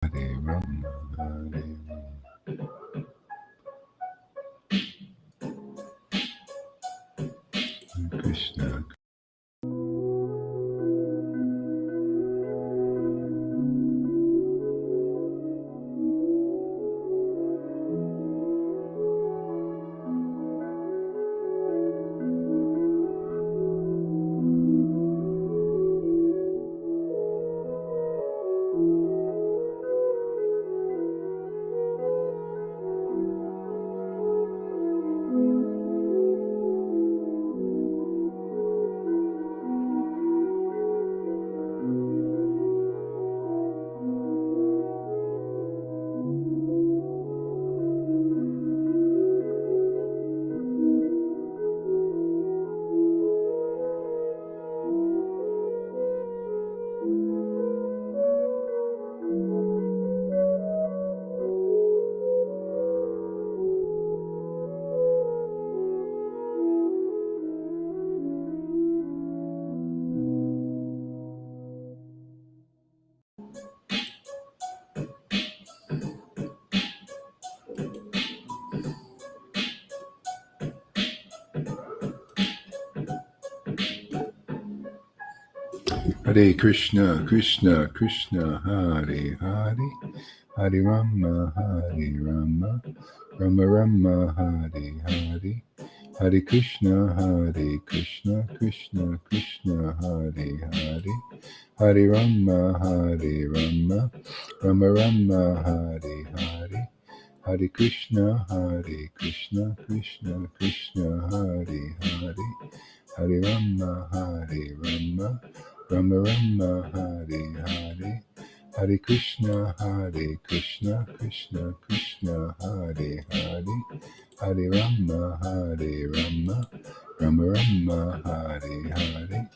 Hare Rama, Hare Krishna. Hare Krishna, Krishna, Krishna, Hare Hare, Hare Rama, Hare Rama, Rama Rama, Hare Hare, Hare Krishna, Hare Krishna, Krishna Krishna, Hare Hare, Hare Rama, Hare Rama, Rama Rama, Hare Hare, Hare Krishna, Hare Krishna, Krishna Krishna, Hare Hare, Hare Rama, Hare Rama, Rama Rama, Hare Hare, Hare Krishna, Hare Krishna, Krishna Krishna, Hare Hare, Hare Rama, Hare Rama, Rama Rama, Hare Hare,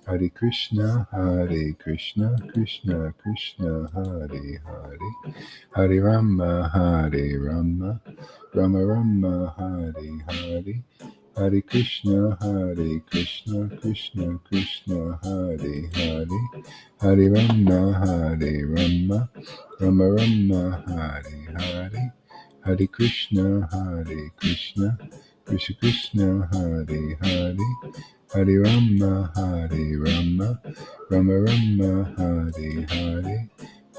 Hare Krishna, Hare Krishna, Krishna Krishna, Hare Hare, Hare Rama, Hare Rama, Rama Rama, Hare Hare, Hare Krishna, Hare Krishna, Krishna Krishna, Hare Hare, Hare Rama, Hare Rama, Rama Rama, Hare Hare, Hare Krishna, Hare Krishna, Krishna Krishna, Hare Hare, Hare Rama, Hare Rama, Rama Rama, Hare Hare,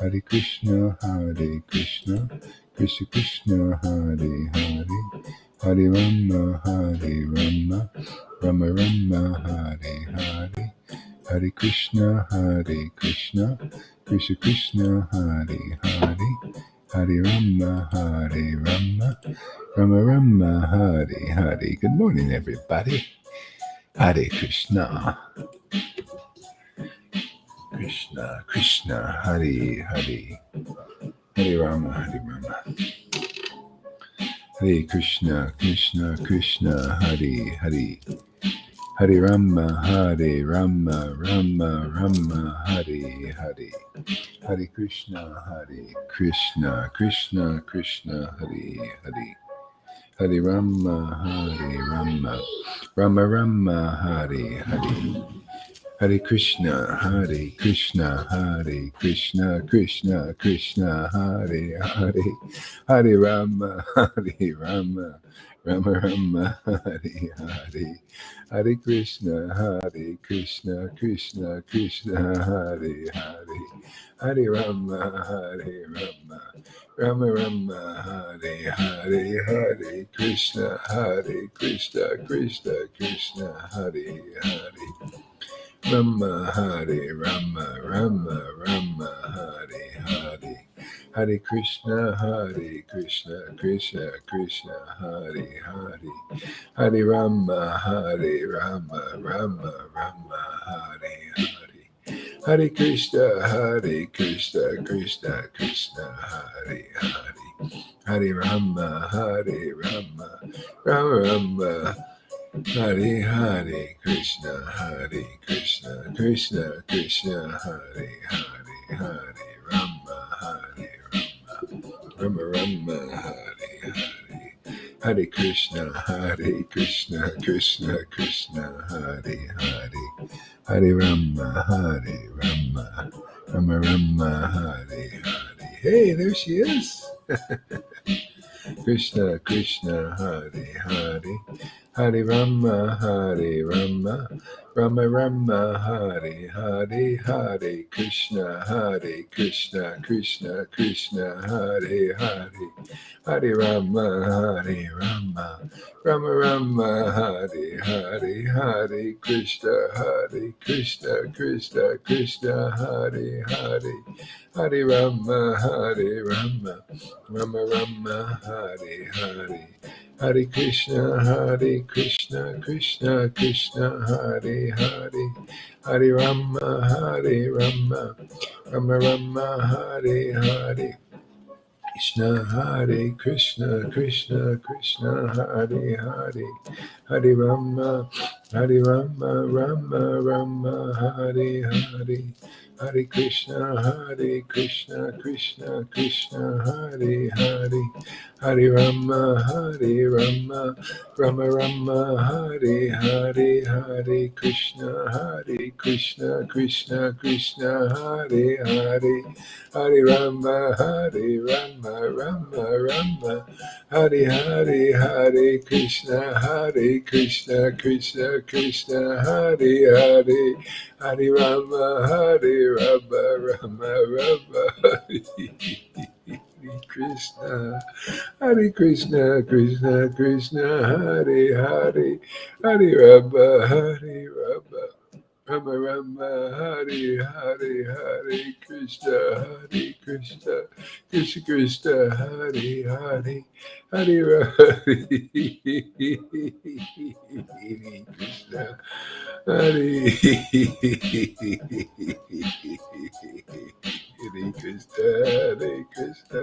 Hare Krishna, Hare Krishna, Krishna Krishna, Hare Hare, Hare Rama, Hare Rama, Rama Rama, Hare Hare, Hare Krishna, Hare Krishna, Krishna Krishna, Hare Hare, Hare Rama, Hare Rama, Rama Rama, Hare Hare. Good morning, everybody. Hare Krishna, Krishna Krishna, Hare Hare, Hare Rama, Hare Rama, Hare Krishna, Krishna Krishna, Hare Hare, Hare Rama, Hare Rama, Rama Rama, Hare Hare, Hare Krishna, Krishna Krishna, Hare Hare, Hare Rama, Hare Rama, Rama Rama, Hare Hare, Hare Krishna, Hare Krishna, Krishna Krishna, Hare Hare, Hare Rama, Hare Rama, Rama Rama, Hare Hare, Hare Krishna, Krishna Krishna, Hare Hare, Hare Rama, Hare Rama, Rama Rama, Hare Hare, Hare Krishna, Krishna Krishna, Hare Hare, Rama, Hare Rama, Rama Rama, Hare Hare, Hare Krishna, Krishna Krishna, Hare Hare, Hare Rama, Hare Rama, Rama Rama, Hare Hare, Hare Krishna, Krishna Krishna, Hare Hare, Hare Rama, Hare Rama, Rama Rama, Hare Hare, Krishna, Krishna Krishna, Hare Hare, Hare Rama, Hare Rama, Rama Rama, Hare Hare, Hare Krishna, Krishna Krishna, Hare Hare, Hare Rama, Hare Rama, Rama Rama, Hare Hare, Hey, there she is. Krishna, Krishna, Hare Hare, Hare Rama, Hare Rama, Rama Rama, Hare Hare, Hare Krishna, Krishna, Krishna, Hare Hare, Hare Rama, Hare Rama, Rama Rama, Hare Hare, Hare Krishna, Krishna, Krishna, Hare Hare, Hare Rama, Rama Rama, Hare Hare, Hare Krishna, Krishna Krishna, Hare Hare, Hare Rama, Rama Rama, Hare Hare. Krishna Hare Krishna, Krishna Krishna, Hare Hare, Hare Rama, Rama Rama, Hare Hare, Hare Krishna, Krishna Krishna, Hare Hare, Hare Rama, Rama Rama, Hare Hare, Hare Krishna, Krishna Krishna, Hare Hare, Hare Rama, Rama, Hare Hare, Hare Krishna, Krishna Krishna, Hare Hare, Hare Rama, Rama, Hare Krishna, Krishna Krishna, Hare Hare, Hare Rama, Rama Rama, Hare Hare, Hare Krishna, Krishna Krishna, Hare Hare, Hare Rama, Krishna, Hare Krishna, Hare Krishna,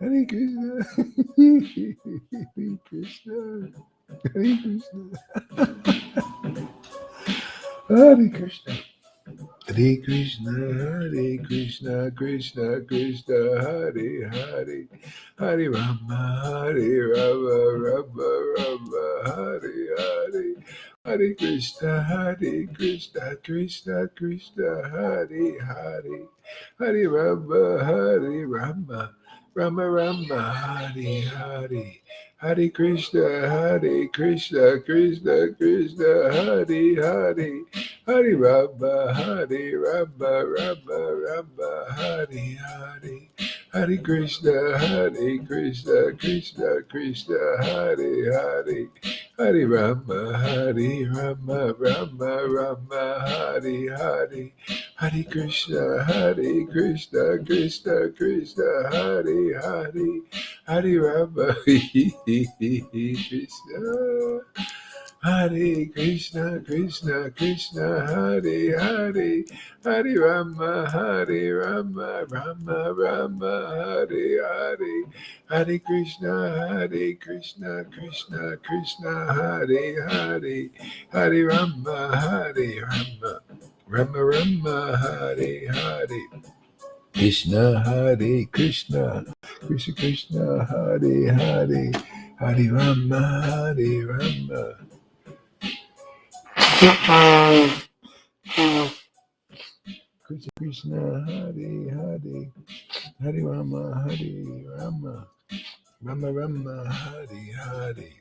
Hare Krishna, Hare Krishna, Hare Krishna. Hare Krishna, Krishna Krishna, Hare Hare, Hare Rama, Rama, Hare Hare, Hare Krishna, Krishna Krishna, Hare Hare, Hare Rama, Rama, Hare Hare. Hare Krishna, Krishna Krishna, Hare Hare, Hare Rama, Rama, Hare Hare, Hare Krishna, Krishna, Hare Hare, Hare Rama, Rama, Hare Hare, Hare Krishna, Krishna, Hare Hare, Hare Rama, Krishna. Hare Krishna, Krishna, Hare Hare, Hare Rama, Rama, Hare Hare, Hare Krishna, Krishna, Hare Hare, Hare Rama, Rama, Hare Hare. Krishna, Hare Krishna, Krishna, Hare Hare, Hare Rama, Krishna, Hare Hare, Hare Rama, Rama, Hare Hare,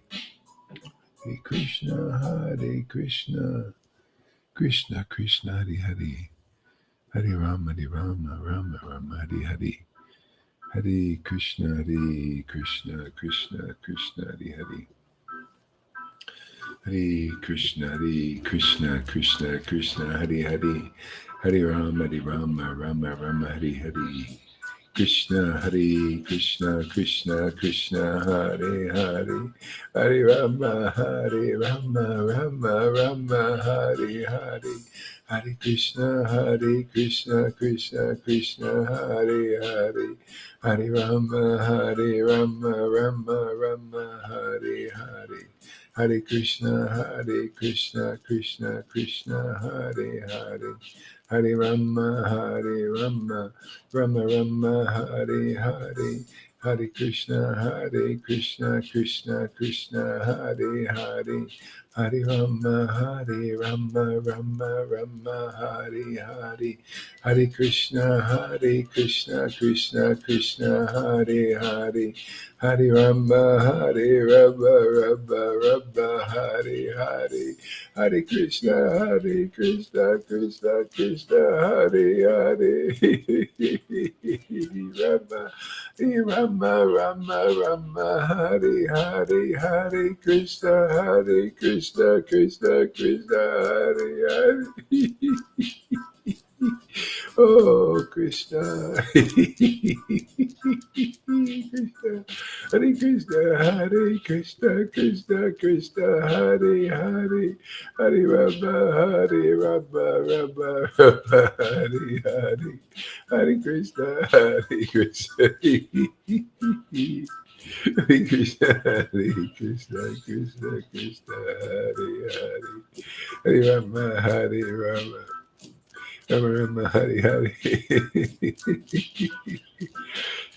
Hare Krishna, Krishna Krishna, Hare Hare, Hare Rama, Rama, Hare Hare, Hare Krishna, Krishna Krishna, Hare Hare. Hare Krishna, Krishna, Hare Hare, Hare Rama, Rama, Hare Hare. Krishna, Krishna, Krishna, Hare Hare, Hare Rama, Rama, Hare Hare, Hare Krishna, Krishna, Hare Hare, Hare Rama, Rama, Hare Hare. Hare Krishna, Krishna Krishna, Hare Hare, Hare Rama, Rama Rama, Hare Hare, Hare Krishna, Krishna Krishna, Hare Hare, Hare Rama, Rama, Hare Hare, Hare Krishna, Krishna Krishna, Hare Hare, Hare Rama, Rama, Hare Hare, Hare Krishna, Krishna Krishna, Hare Hare, Rama, Hare Hare, Hare Krishna, Krishna Krishna, Hare Hare. Oh, Krishna. Krishna. Hare Krishna, Krishna, Hare Hare, Hare Rama, Rama, Hare Hare, Hare Krishna, Krishna. Hare Krishna, Krishna, Hare Hare, Hare Rama, Rama, Hare Hare.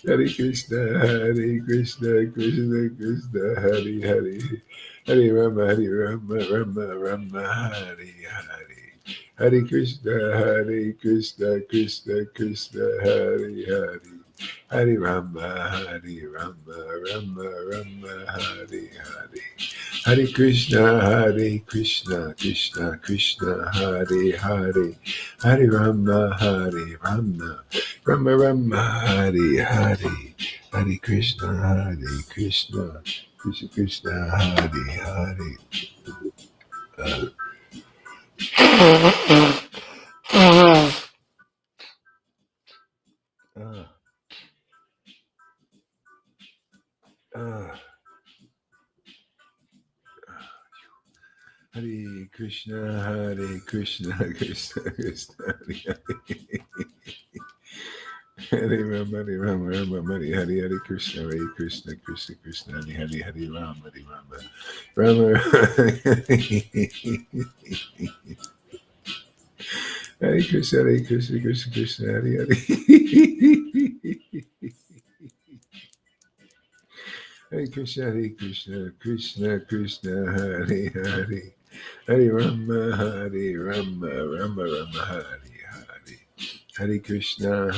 Hare Krishna, Krishna Krishna, Hare Hare, Hare Rama, Rama, Hare Hare, Hare Krishna, Krishna, Hare Hare, Hare Rama, Rama, Hare Hare. Hare Krishna, Krishna, Hare Hare, Hare Rama, Rama, Hare Hare, Hare Krishna, Krishna, Hare Hare. Hare Krishna, Krishna, Krishna, Hare Hare. Hare Rama, Hare Krishna, Krishna, Hare Hare Rama, Rama, Hare Krishna, Krishna, Hare Hare. Hare Krishna, Krishna, Hare Hare, Hare Rama, Rama, Hare Hare. Hare Krishna,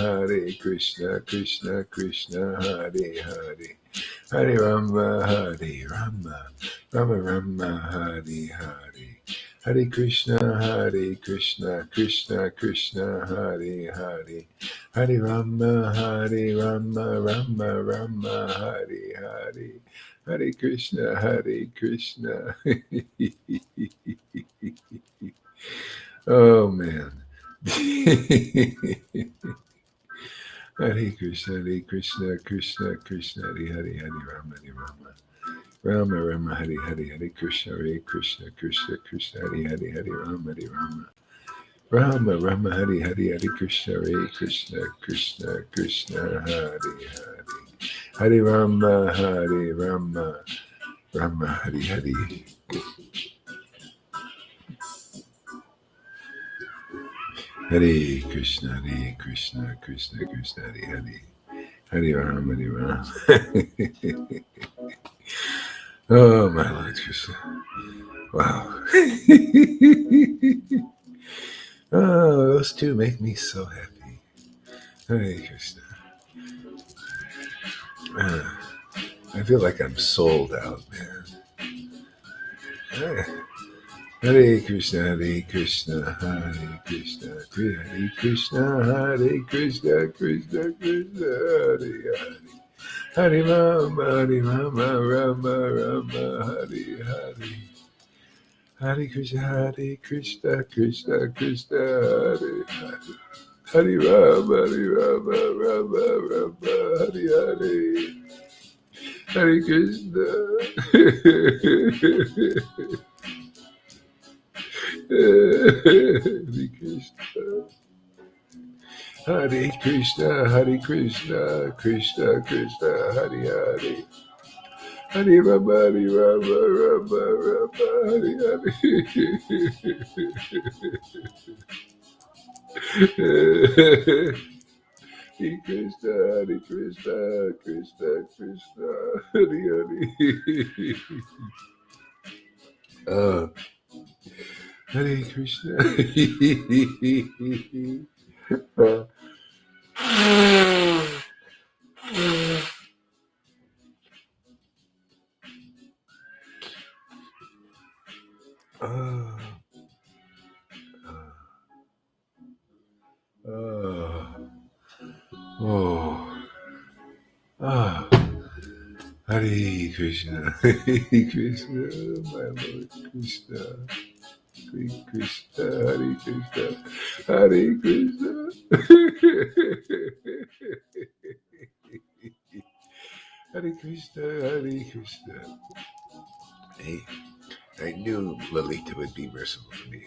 Krishna, Hare Hare, Hare Rama, Rama, Hare Hare. Hare Krishna, Krishna, Hare Hare, Hare Rama, Rama, Hare Hare. Hare Krishna, Krishna. Oh man. Hare Krishna, Krishna, Hare Hare, Hare Rama, Rama, Hare Hare, Hare Krishna, Krishna, Hare Hare, Hare Rama, Rama, Hare Hare, Hare Krishna, Krishna, Hare Hare, Hare Rama, Rama, Hare Hare. Hare Krishna, Krishna, Hare Hare, Hare Rama, Oh, my Lord Krishna. Wow. Oh, those two make me so happy. Hare Krishna. I feel like I'm sold out, man. Hare Krishna, Krishna, Hare Krishna, Hare Krishna, Krishna, Hare Hare. Hare Rama, Rama, Hare Hare. Hare Krishna, Krishna, Hare Hare. Hare Rama, Rama, Hare Hare. Hare Krishna. Hare Krishna. Hare Krishna, Krishna, Hare Hare. Hare Rama, Hare Rama, Rama Rama, Hare Hare. Hare Krishna, Hare Krishna, Krishna Krishna, Hare Hare. Hare Krishna. Hare Krishna, Hare Krishna, my Lord Krishna, Hare Krishna, Hare Krishna, Hare Krishna. Hare Krishna, Hare Krishna. Hey, I knew Lalita would be merciful to me.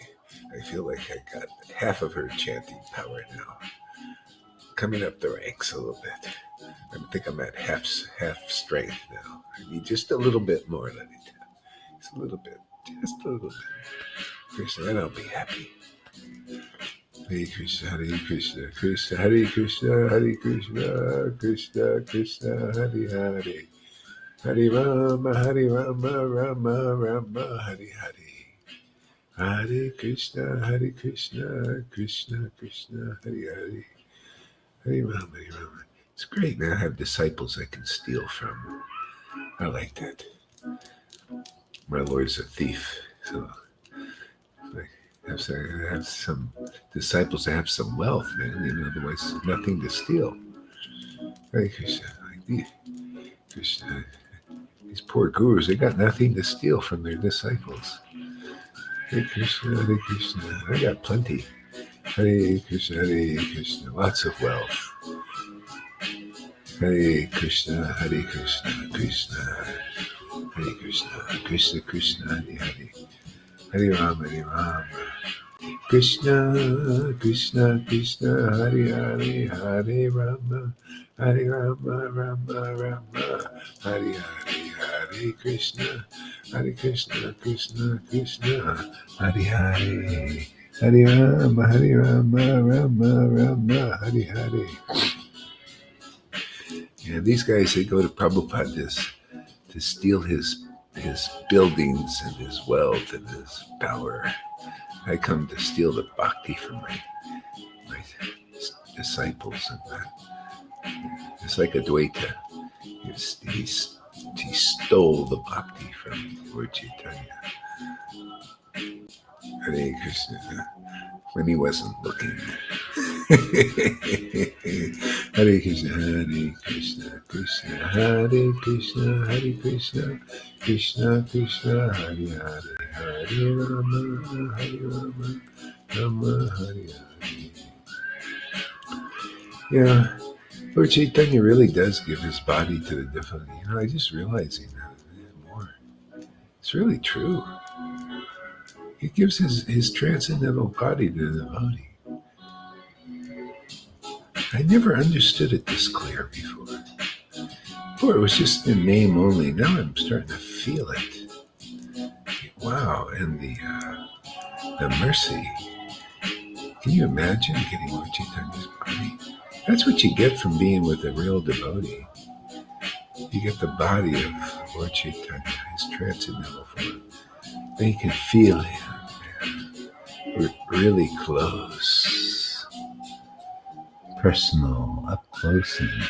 I feel like I got half of her chanting power now. Coming up the ranks a little bit. I think I'm at half strength now. I need just a little bit more, Lalita. Just a little bit. Just a little bit. Krishna, and I'll be happy. Hare Krishna, Hare Krishna, Krishna, Hare Krishna, Hare Krishna, Krishna, Krishna, Hare Hare. Hare Rama, Hare Rama, Rama Rama, Hare Hare. Hare Krishna, Krishna Krishna, Hare Hare. Hare Rama, Hare Rama. It's great, man. I have disciples I can steal from. I like that. My Lord's a thief, so I have some disciples that have some wealth, man. Otherwise nothing to steal. Hare Krishna, like Krishna. These poor gurus, they got nothing to steal from their disciples. Hare Krishna, Hare Krishna. I got plenty. Hare Krishna, lots of wealth. Hare Krishna, Krishna, Hare Krishna, Krishna Krishna, Hare Hare. Hare Rama, Krishna, Krishna, Krishna, Hare Hare, Hare Rama, Rama, Rama, Hare Hare, Hare Krishna, Krishna, Krishna, Hare Hare. Hare Rama, Rama, Rama, Hare Hare. Yeah, these guys, they go to Prabhupada to steal his buildings and his wealth and his power. I come to steal the bhakti from my disciples and that. It's like Advaita. He stole the bhakti from Lord Chaitanya. Hare Krishna. When he wasn't looking. Hare Krishna, Krishna, Hare Krishna, Hare Krishna, Krishna Krishna, Hare Hare, Hare Rama, Rama Hare Hare. Yeah, Lord Chaitanya really does give his body to the devotee. I just realizing that more. It's really true. He gives his transcendental body to the devotee. I never understood it this clear before. Before it was just the name only. Now I'm starting to feel it. Wow, and the mercy. Can you imagine getting Lord Chaitanya's body? That's what you get from being with a real devotee. You get the body of Lord Chaitanya, his transcendental form. Then you can feel him, man. Really close. Personal, up close, and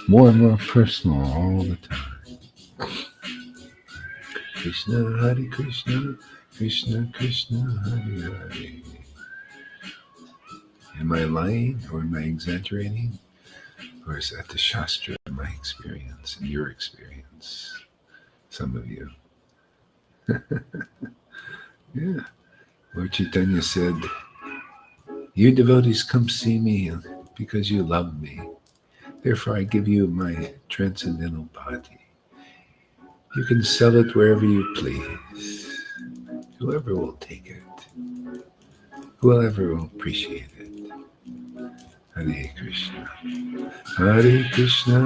more personal all the time. Krishna, Hare Krishna, Krishna Krishna, Hare Hare. Am I lying or am I exaggerating? Or is that the Shastra in my experience and your experience? Some of you. Yeah. Lord Chaitanya said, you devotees come see me because you love me. Therefore I give you my transcendental body. You can sell it wherever you please. Whoever will take it. Whoever will appreciate it. Hare Krishna. Hare Krishna,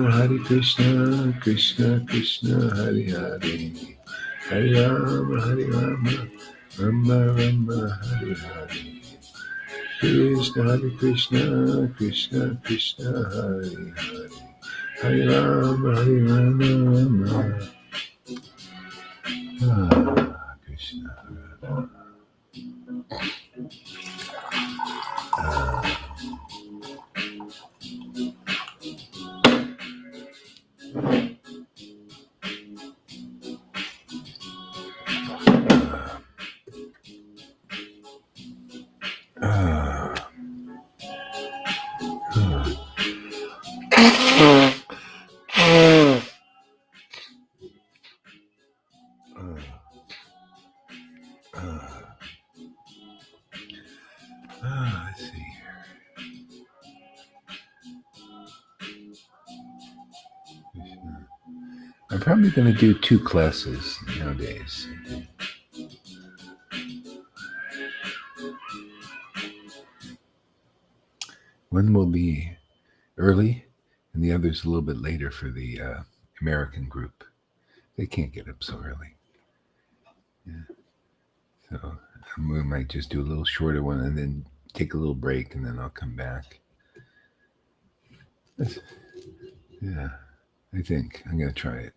Krishna Krishna, Hare Hare, Hare Rama, Rama Rama, Hare Hare. Hare Krishna, Krishna Krishna, Hare Hare, Hare Rama, Rama. Krishna. Let's see here. I'm probably going to do 2 classes nowadays. One will be early, and the other's a little bit later for the American group. They can't get up so early. Yeah. So we might just do a little shorter one and then take a little break, and then I'll come back. Yeah, I think I'm going to try it.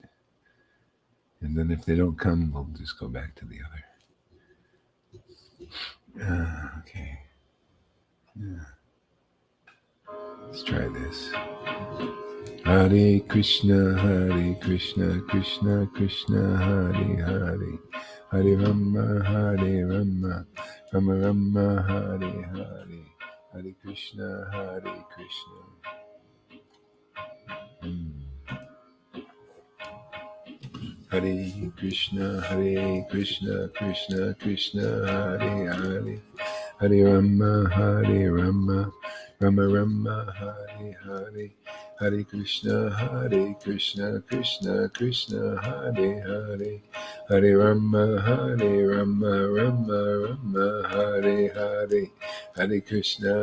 And then if they don't come, we'll just go back to the other. Okay. Yeah. Let's try this. Hare Krishna, Krishna Krishna, Hare Hare, Hare Rama, Rama Rama, Hare Hare, Hare Krishna, Krishna. Hare Krishna, Krishna Krishna, Hare Hare, Hare Rama, Rama Rama, Hare Hare, Hare Krishna, Krishna Krishna, Hare Hare, Hare Rama, Rama Rama, Hare Hare, Hare Krishna,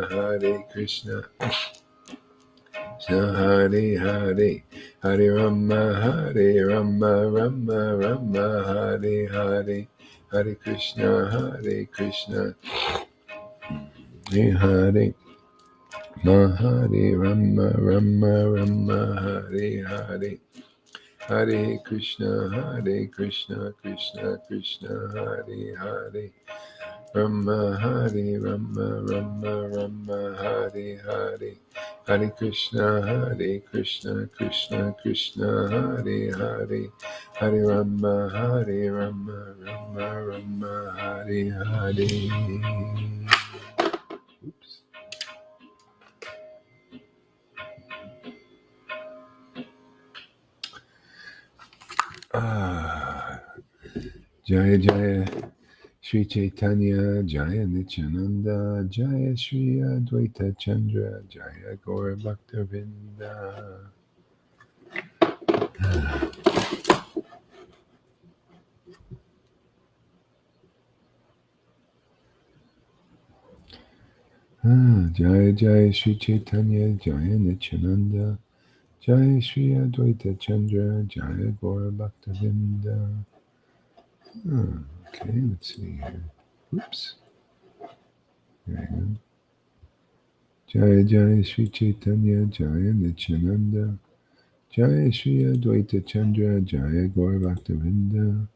Krishna Hare Hare, Hare Rama, Rama Rama, Hare Hare, Hare Krishna, Hare Hare, Hare Rama, Rama, Hare Hare, Hare Krishna, Krishna Krishna, Hare Hare, Rama, Rama, Hare Hare, Hare Krishna, Krishna Krishna, Hare Hare, Hare Rama, Rama, Hare Hare. Oops. Jaya Jaya Shri Chaitanya, Jaya Nityananda, Jaya Shri Advaita Chandra, Jaya Gaura Bhaktavinda. Jaya Jaya Shri Chaitanya, Jaya Nityananda, Jaya Shri Advaita Chandra, Jaya Gaura Bhaktavinda. Okay, let's see here. Oops. There you go. Jaya Jaya Shri Chaitanya, Jaya Nityananda, Jaya Shri Advaita Chandra, Jaya Gaura Bhaktavinda.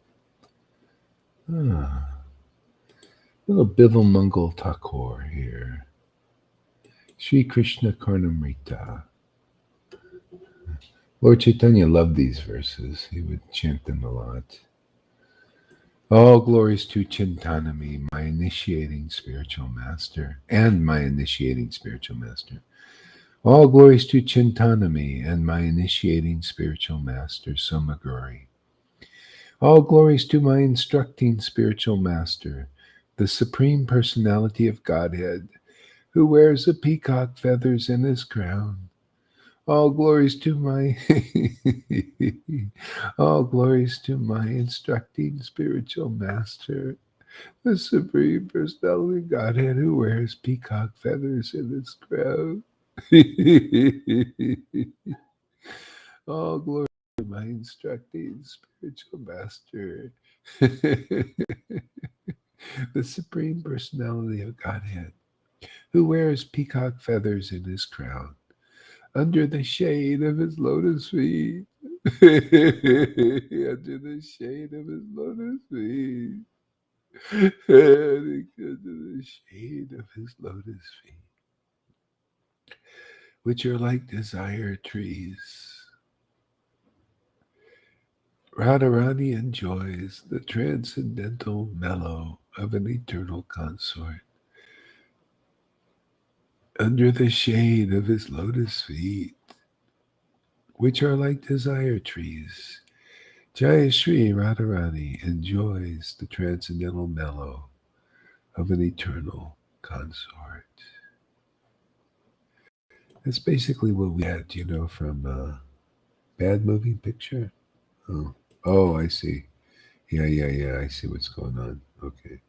Little Bival Mangal Thakur here. Sri Krishna Karnamrita. Lord Chaitanya loved these verses. He would chant them a lot. All glories to Chintanami, my initiating spiritual master, and my initiating spiritual master. All glories to Chintanami and my initiating spiritual master, Somaguri. All glories to my instructing spiritual master, the Supreme Personality of Godhead, who wears a peacock feathers in his crown. All glories to my all glories to my instructing spiritual master, the Supreme Personality of Godhead, who wears peacock feathers in his crown. All glory to my instructing spiritual master, the Supreme Personality of Godhead, who wears peacock feathers in his crown, under the shade of his lotus feet. Under the shade of his lotus feet. Under the shade of his lotus feet, which are like desire trees. Radharani enjoys the transcendental mellow of an eternal consort. Under the shade of his lotus feet, which are like desire trees, Jayashri Radharani enjoys the transcendental mellow of an eternal consort. That's basically what we had, from Bad Moving Picture. Oh, I see. Yeah. I see what's going on. Okay.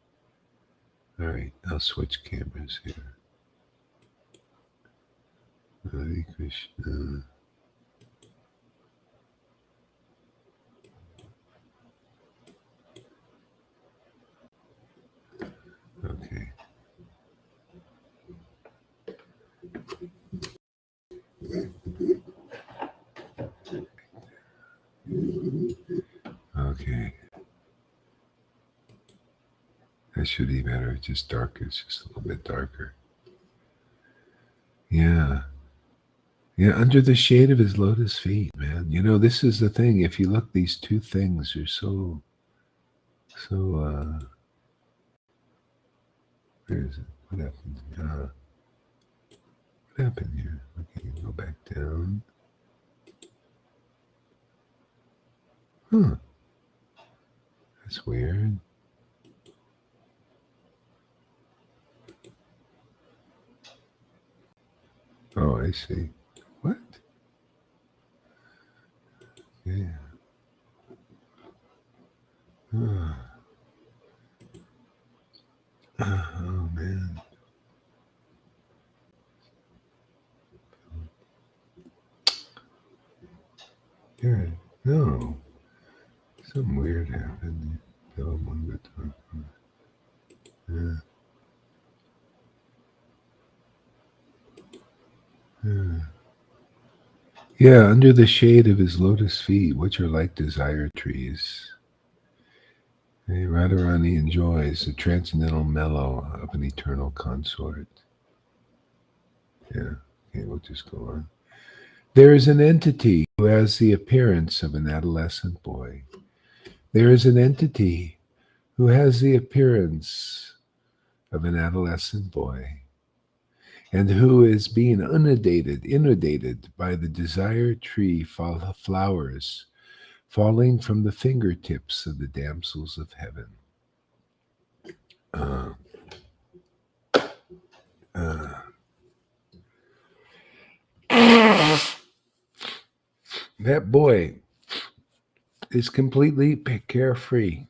All right. I'll switch cameras here. Hare Krishna. Okay. Okay. That should be better. It's just darker. It's just a little bit darker. Yeah. Yeah, under the shade of his lotus feet, man. This is the thing. If you look, these two things are so, where is it? What happened? What happened here? Okay, go back down. Huh. That's weird. Oh, I see. What? Yeah. Oh, oh man. Here. No. Something weird happened. Yeah. Yeah. Yeah, under the shade of his lotus feet, which are like desire trees. Hey, Radharani enjoys the transcendental mellow of an eternal consort. Yeah, okay, we'll just go on. There is an entity who has the appearance of an adolescent boy. There is an entity who has the appearance of an adolescent boy, and who is being inundated by the desire tree flowers falling from the fingertips of the damsels of heaven. That boy is completely carefree,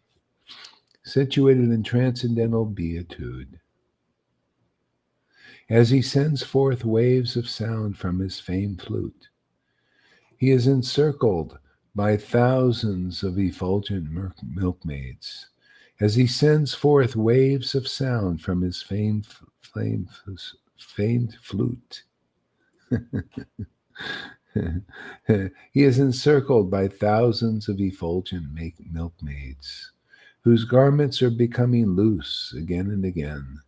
situated in transcendental beatitude. As he sends forth waves of sound from his famed flute, he is encircled by thousands of effulgent milkmaids. As he sends forth waves of sound from his famed flute, he is encircled by thousands of effulgent milkmaids, whose garments are becoming loose again and again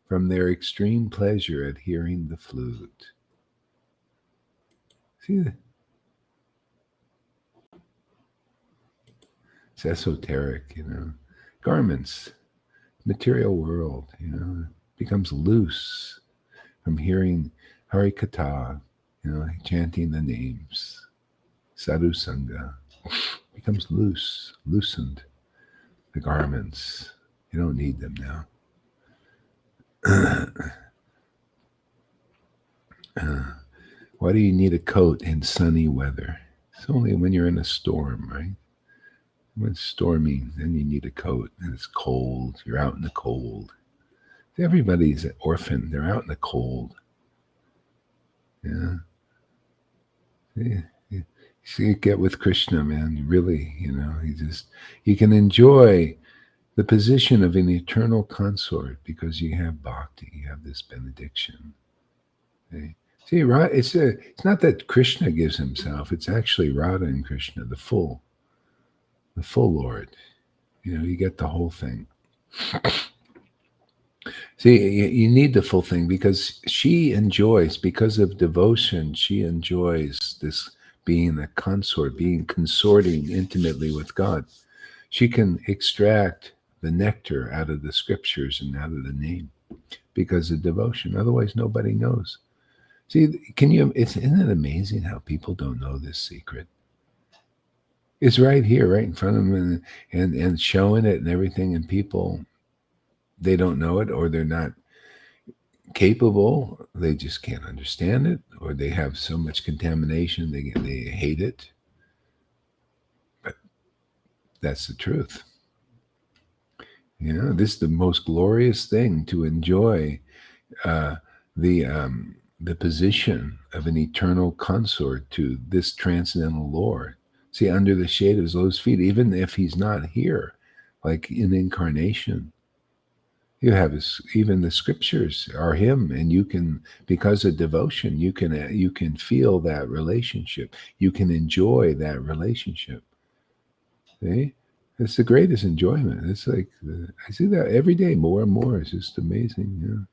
from their extreme pleasure at hearing the flute. See, it's esoteric, Garments, material world, becomes loose from hearing Harikatha, chanting the names. Sadhu Sangha becomes loosened. The garments, you don't need them now. Why do you need a coat in sunny weather? It's only when you're in a storm, right? When it's stormy, then you need a coat, and it's cold. You're out in the cold. Everybody's an orphan. They're out in the cold. Yeah. Yeah. Yeah. See, get with Krishna, man. Really, you can enjoy the position of an eternal consort because you have bhakti, you have this benediction. Okay? See, right? It's not that Krishna gives himself; it's actually Radha and Krishna, the full Lord. You get the whole thing. See, you need the full thing because she enjoys, because of devotion, she enjoys this being a consort, being consorting intimately with God. She can extract the nectar out of the scriptures and out of the name because of devotion. Otherwise, nobody knows. See, isn't it amazing how people don't know this secret? It's right here, right in front of them, and showing it and everything, and people, they don't know it, or they're not capable, they just can't understand it, or they have so much contamination, they hate it. But that's the truth. This is the most glorious thing, to enjoy uh, the position of an eternal consort to this transcendental Lord. See, under the shade of his lotus feet, even if he's not here, like in incarnation, you have even the scriptures are him, and you can, because of devotion, you can feel that relationship. You can enjoy that relationship. See, it's the greatest enjoyment. It's like I see that every day, more and more. It's just amazing.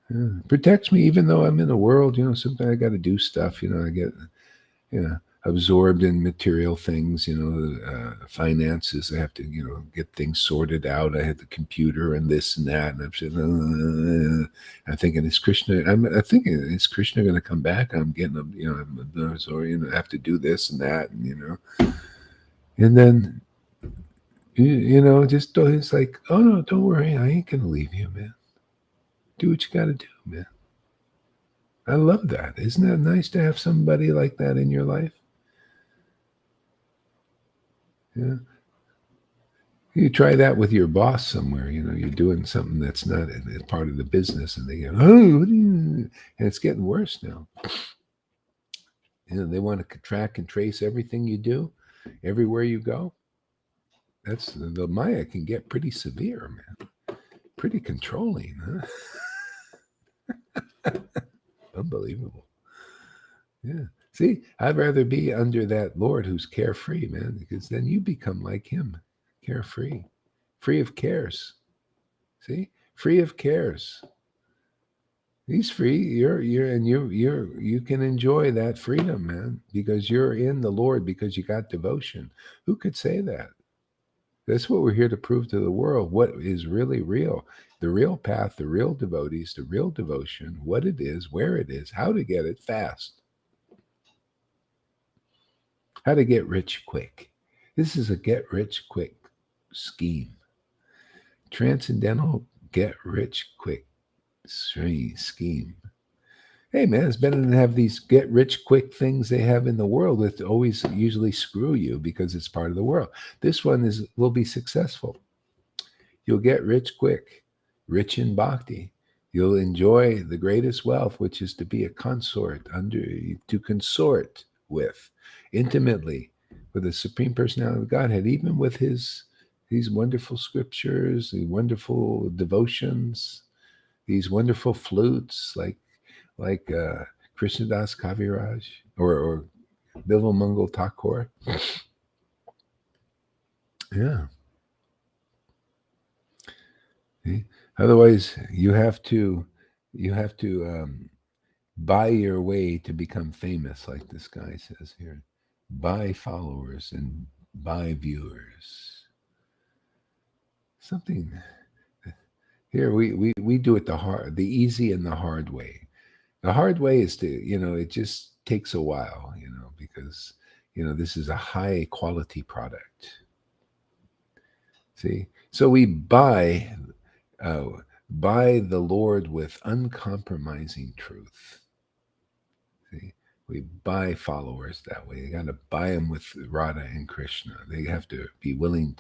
Yeah. It protects me, even though I'm in the world. Sometimes I got to do stuff. I get absorbed in material things. Finances. I have to get things sorted out. I have the computer and this and that, and I'm saying, I'm thinking, is Krishna? I'm thinking, is Krishna going to come back? I'm getting I'm sorry, I have to do this and that, and then just it's like, oh no, don't worry, I ain't gonna leave you, man. Do what you got to do, man. I love that. Isn't that nice to have somebody like that in your life? Yeah. You try that with your boss somewhere. You're doing something that's not part of the business, and they go, oh, and it's getting worse now. They want to track and trace everything you do, everywhere you go. That's the Maya can get pretty severe, man. Pretty controlling, huh? Unbelievable. Yeah. See, I'd rather be under that Lord who's carefree, man, because then you become like him, carefree, free of cares. See, free of cares. He's free. You can enjoy that freedom, man, because you're in the Lord, because you got devotion. Who could say that? That's what we're here to prove to the world. What is really real, the real path, the real devotees, the real devotion, what it is, where it is, how to get it fast. How to get rich quick. This is a get rich quick scheme. Transcendental get rich quick scheme. Hey man, it's better than have these get rich quick things they have in the world that always usually screw you because it's part of the world. This one will be successful. You'll get rich quick, rich in bhakti. You'll enjoy the greatest wealth, which is to be a consort to consort with intimately with the Supreme Personality of Godhead, even with these wonderful scriptures, the wonderful devotions, these wonderful flutes like Krishnadas Kaviraj or Bilva Mangal Thakur. Yeah. See? Otherwise, you have to buy your way to become famous, like this guy says here. Buy followers and buy viewers. Something here we do it the easy and the hard way. The hard way is it just takes a while, because this is a high quality product. See, so we uh, buy the Lord with uncompromising truth. See, we buy followers that way. You got to buy them with Radha and Krishna. They have to be willing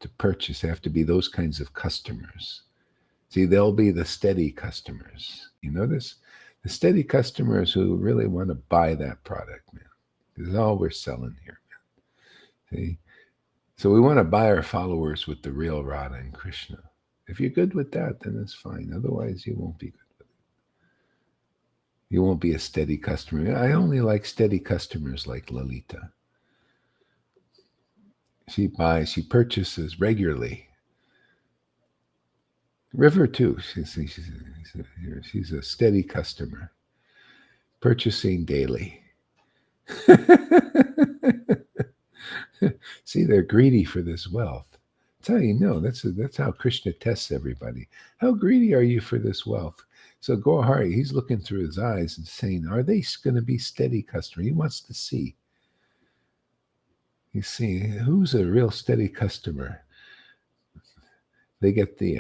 to purchase. They have to be those kinds of customers. See, they'll be the steady customers. You notice? The steady customers who really want to buy that product, man. This is all we're selling here, man. See? So we want to buy our followers with the real Radha and Krishna. If you're good with that, then it's fine. Otherwise, you won't be good with it. You won't be a steady customer. I only like steady customers like Lalita. She purchases regularly. River too. She's a steady customer, purchasing daily. See, they're greedy for this wealth. That's how you know. That's how Krishna tests everybody. How greedy are you for this wealth? So Gohari, he's looking through his eyes and saying, are they going to be steady customer? He wants to see. You see, who's a real steady customer? They get the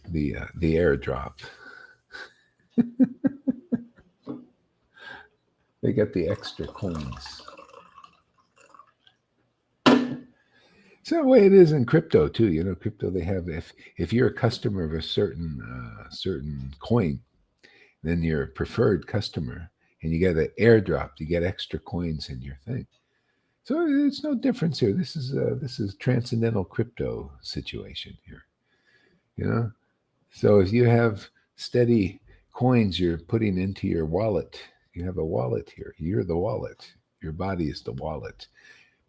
airdrop. They get the extra coins. So the way it is in crypto too. You know, crypto they have if you're a customer of a certain coin, then you're a preferred customer, and you get an airdrop. You get extra coins in your thing. So it's no difference here. This is transcendental crypto situation here. You know, so if you have steady coins you're putting into your wallet, you have a wallet here. You're the wallet. Your body is the wallet.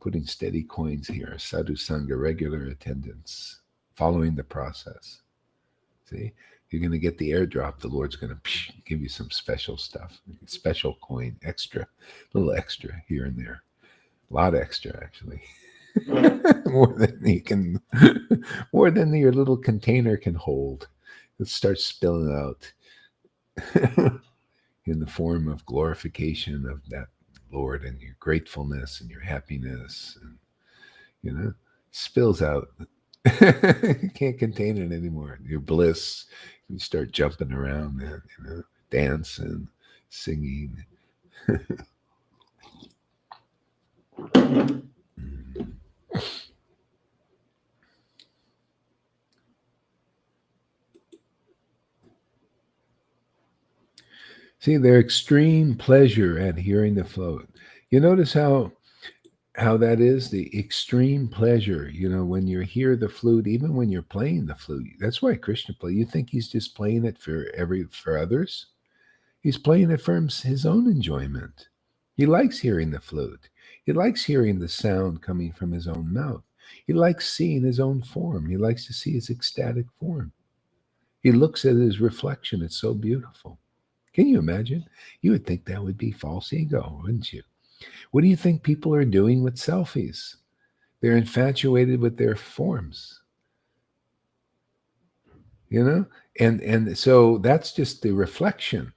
Putting steady coins here, sadhu sangha, regular attendance, following the process. See, you're going to get the airdrop. The Lord's going to give you some special stuff, special coin, extra, little extra here and there, a lot extra actually, more than your little container can hold. It starts spilling out in the form of glorification of that Lord and your gratefulness and your happiness, and you know, spills out. You can't contain it anymore. Your bliss, you start jumping around, man, you know, dancing, singing. See, their extreme pleasure at hearing the float. You notice how that is the extreme pleasure, you know, when you hear the flute, even when you're playing the flute. That's why Krishna play. You think he's just playing it for others? He's playing it for his own enjoyment. He likes hearing the flute. He likes hearing the sound coming from his own mouth. He likes seeing his own form. He likes to see his ecstatic form. He looks at his reflection. It's so beautiful. Can you imagine? You would think that would be false ego, wouldn't you? What do you think people are doing with selfies? They're infatuated with their forms, you know? And so that's just the reflection.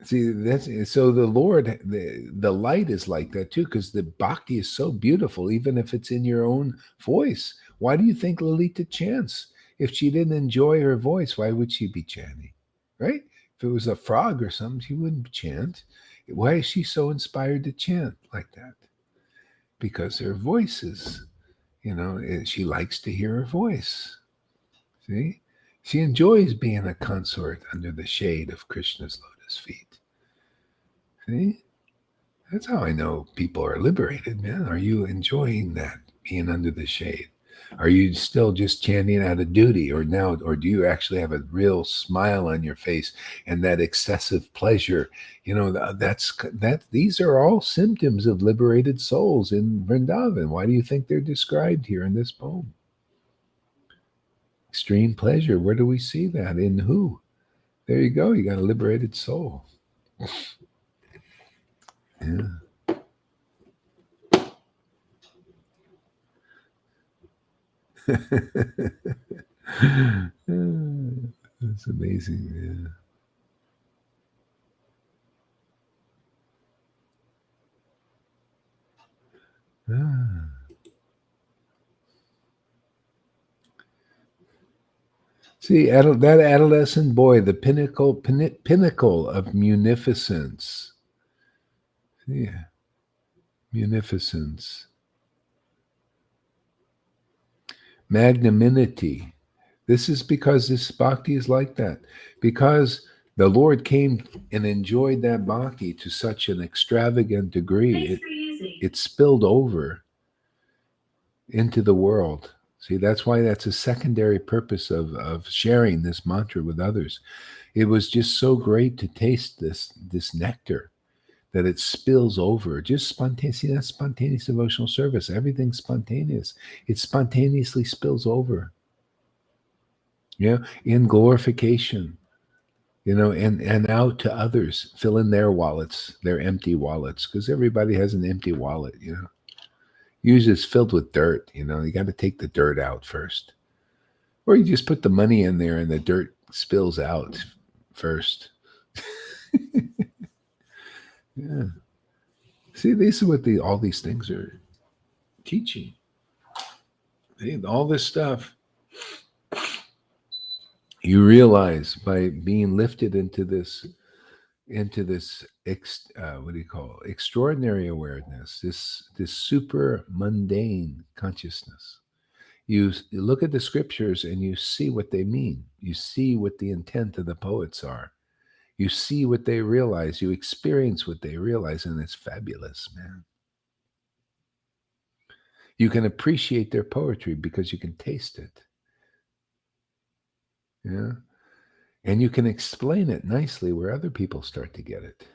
See, that's so the Lord, the light is like that too, because the bhakti is so beautiful, even if it's in your own voice. Why do you think Lalita chants? If she didn't enjoy her voice, why would she be chanting? Right? If it was a frog or something, she wouldn't chant. Why is she so inspired to chant like that? Because her voice is, you know, she likes to hear her voice. See? She enjoys being a consort under the shade of Krishna's lotus feet. See? That's how I know people are liberated, man. Are you enjoying that, being under the shade? Are you still just chanting out of duty, or do you actually have a real smile on your face and that excessive pleasure? You know, these are all symptoms of liberated souls in Vrindavan. Why do you think they're described here in this poem? Extreme pleasure. Where do we see that? In who? There you go. You got a liberated soul. Yeah. That's amazing. Yeah. See, that adolescent boy, the pinnacle of munificence. Yeah, munificence. Magnanimity. This is because this bhakti is like that. Because The Lord came and enjoyed that bhakti to such an extravagant degree, it spilled over into the world. See, that's why that's a secondary purpose of sharing this mantra with others. It was just so great to taste this nectar that it spills over. Just spontaneous. See, that's spontaneous devotional service. Everything's spontaneous. It spontaneously spills over. Yeah, in glorification. And out to others, fill in their wallets, their empty wallets, because everybody has an empty wallet. Usually it's filled with dirt. You got to take the dirt out first, or you just put the money in there and the dirt spills out first. Yeah. See, this is what all these things are teaching. All this stuff you realize by being lifted into this what do you call it? Extraordinary awareness, this super mundane consciousness. You look at the scriptures and you see what they mean. You see what the intent of the poets are. You see what they realize. You experience what they realize, and it's fabulous, man. You can appreciate their poetry because you can taste it. Yeah. And you can explain it nicely where other people start to get it,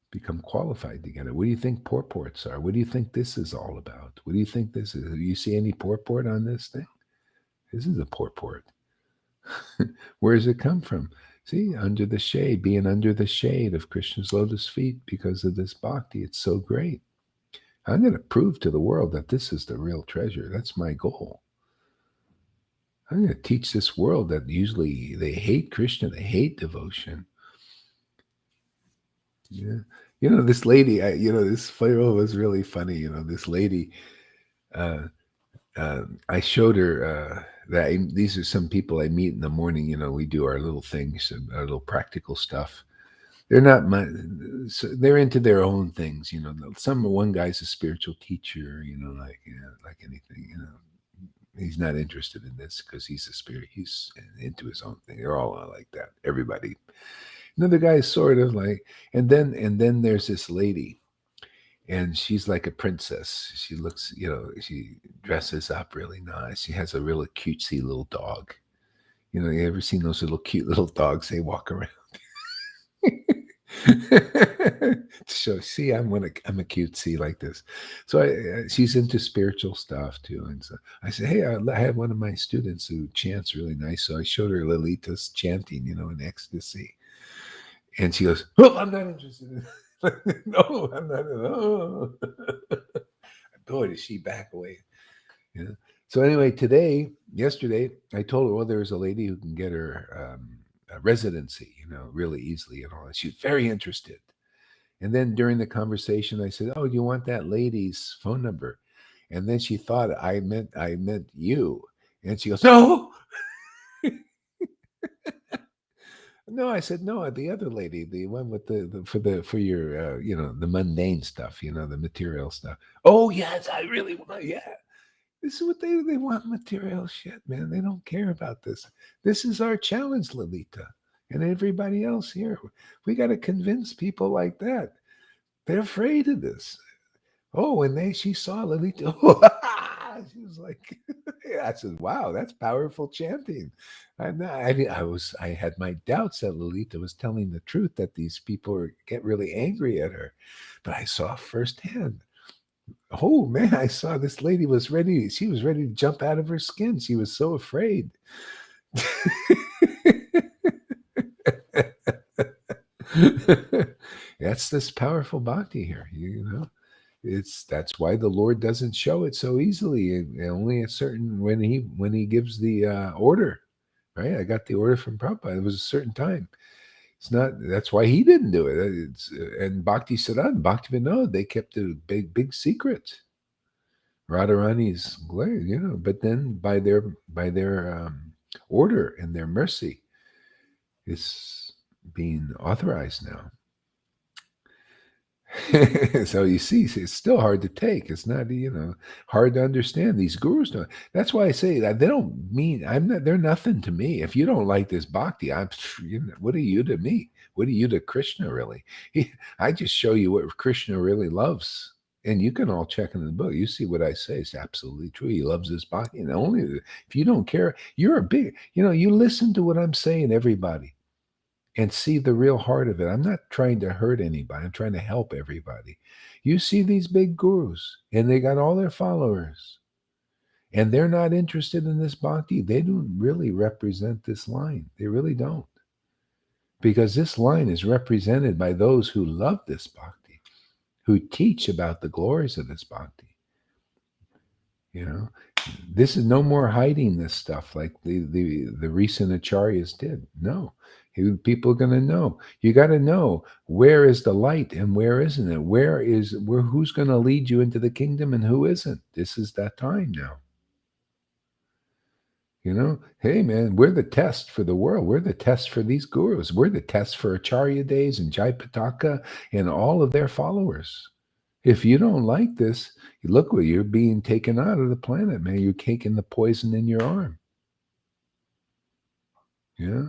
become qualified to get it. What do you think purports are? What do you think this is all about? What do you think this is? Do you see any purport on this thing? This is a purport. Where does it come from? See, under the shade, being under the shade of Krishna's lotus feet because of this bhakti. It's so great. I'm going to prove to the world that this is the real treasure. That's my goal. I'm going to teach this world that usually they hate Krishna, they hate devotion. Yeah. This lady, this photo was really funny. This lady, I showed her that these are some people I meet in the morning. We do our little things, our little practical stuff. They're not they're into their own things. One guy's a spiritual teacher, like anything, he's not interested in this because he's a spirit. He's into his own thing. They're all like that. Everybody. Another guy is sort of like, and then there's this lady, and she's like a princess. She looks, she dresses up really nice. She has a really cutesy little dog. You ever seen those little cute little dogs? They walk around. So see, I'm a cutesy like this. So she's into spiritual stuff too, and so I said, hey, I have one of my students who chants really nice. So I showed her Lalita's chanting, in ecstasy, and she goes, "Oh, I'm not interested in it." No, I'm not. Oh. Boy, does she back away. Yeah. So anyway, yesterday, I told her, well, there's a lady who can get her a residency, really easily and all that. She's very interested. And then during the conversation, I said, "Oh, do you want that lady's phone number?" And then she thought I meant you. And she goes, "No." No, I said, "No, the other lady, the one with for your the mundane stuff, the material stuff." "Oh, yes, I really want, yeah." This is what they want, material shit, man. They don't care about this. This is our challenge, Lalita, and everybody else here. We got to convince people like that. They're afraid of this. Oh, and she saw Lalita. She was like, I said, "Wow, that's powerful chanting." I had my doubts that Lalita was telling the truth, that these people get really angry at her, but I saw firsthand. Oh man, I saw this lady was ready. She was ready to jump out of her skin. She was so afraid. That's this powerful bhakti here, that's why the Lord doesn't show it so easily. Only a certain when he gives the order, right? I got the order from Prabhupada. It was a certain time. It's not. That's why he didn't do it. And Bhakti Siddhanta, Bhakti Vinod, they kept a big secret. Radharani's glory, but then by their order and their mercy, it's being authorized now. So you see, it's still hard to take. It's not, hard to understand. These gurus don't. That's why I say that they don't mean I'm not. They're nothing to me. If you don't like this bhakti, what are you to me? What are you to Krishna really? I just show you what Krishna really loves, and you can all check in the book. You see what I say is absolutely true. He loves this bhakti, and only if you don't care, you're a big. You listen to what I'm saying, everybody, and see the real heart of it. I'm not trying to hurt anybody. I'm trying to help everybody. You see these big gurus, and they got all their followers, and they're not interested in this bhakti. They don't really represent this line. They really don't. Because this line is represented by those who love this bhakti, who teach about the glories of this bhakti. This is no more hiding this stuff like the recent acharyas did. No, people are going to know. You got to know where is the light and where isn't it. Who's going to lead you into the kingdom and who isn't. This is that time now. Hey man, we're the test for the world. We're the test for these gurus. We're the test for Acharya Days and Jaipataka and all of their followers. If you don't like this, look where you're being taken out of the planet, man. You're taking the poison in your arm. Yeah.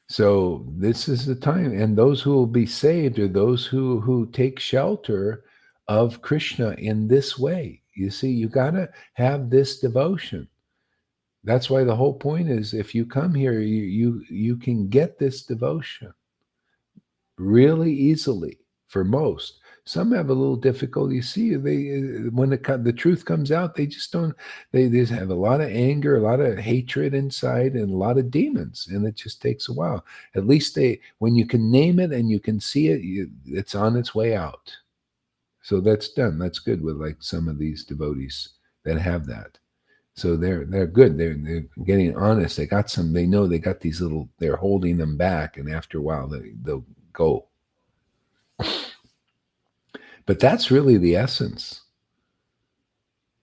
So this is the time. And those who will be saved are those who take shelter of Krishna in this way. You see, you got to have this devotion. That's why the whole point is if you come here, you can get this devotion really easily for most. Some have a little difficulty. You see, when the truth comes out, they just don't. They just have a lot of anger, a lot of hatred inside, and a lot of demons, and it just takes a while. At least when you can name it and you can see it, it's on its way out. So that's done. That's good with like some of these devotees that have that. So they're good. They're getting honest. They got some. They know they got these little. They're holding them back, and after a while, they'll go. But that's really the essence.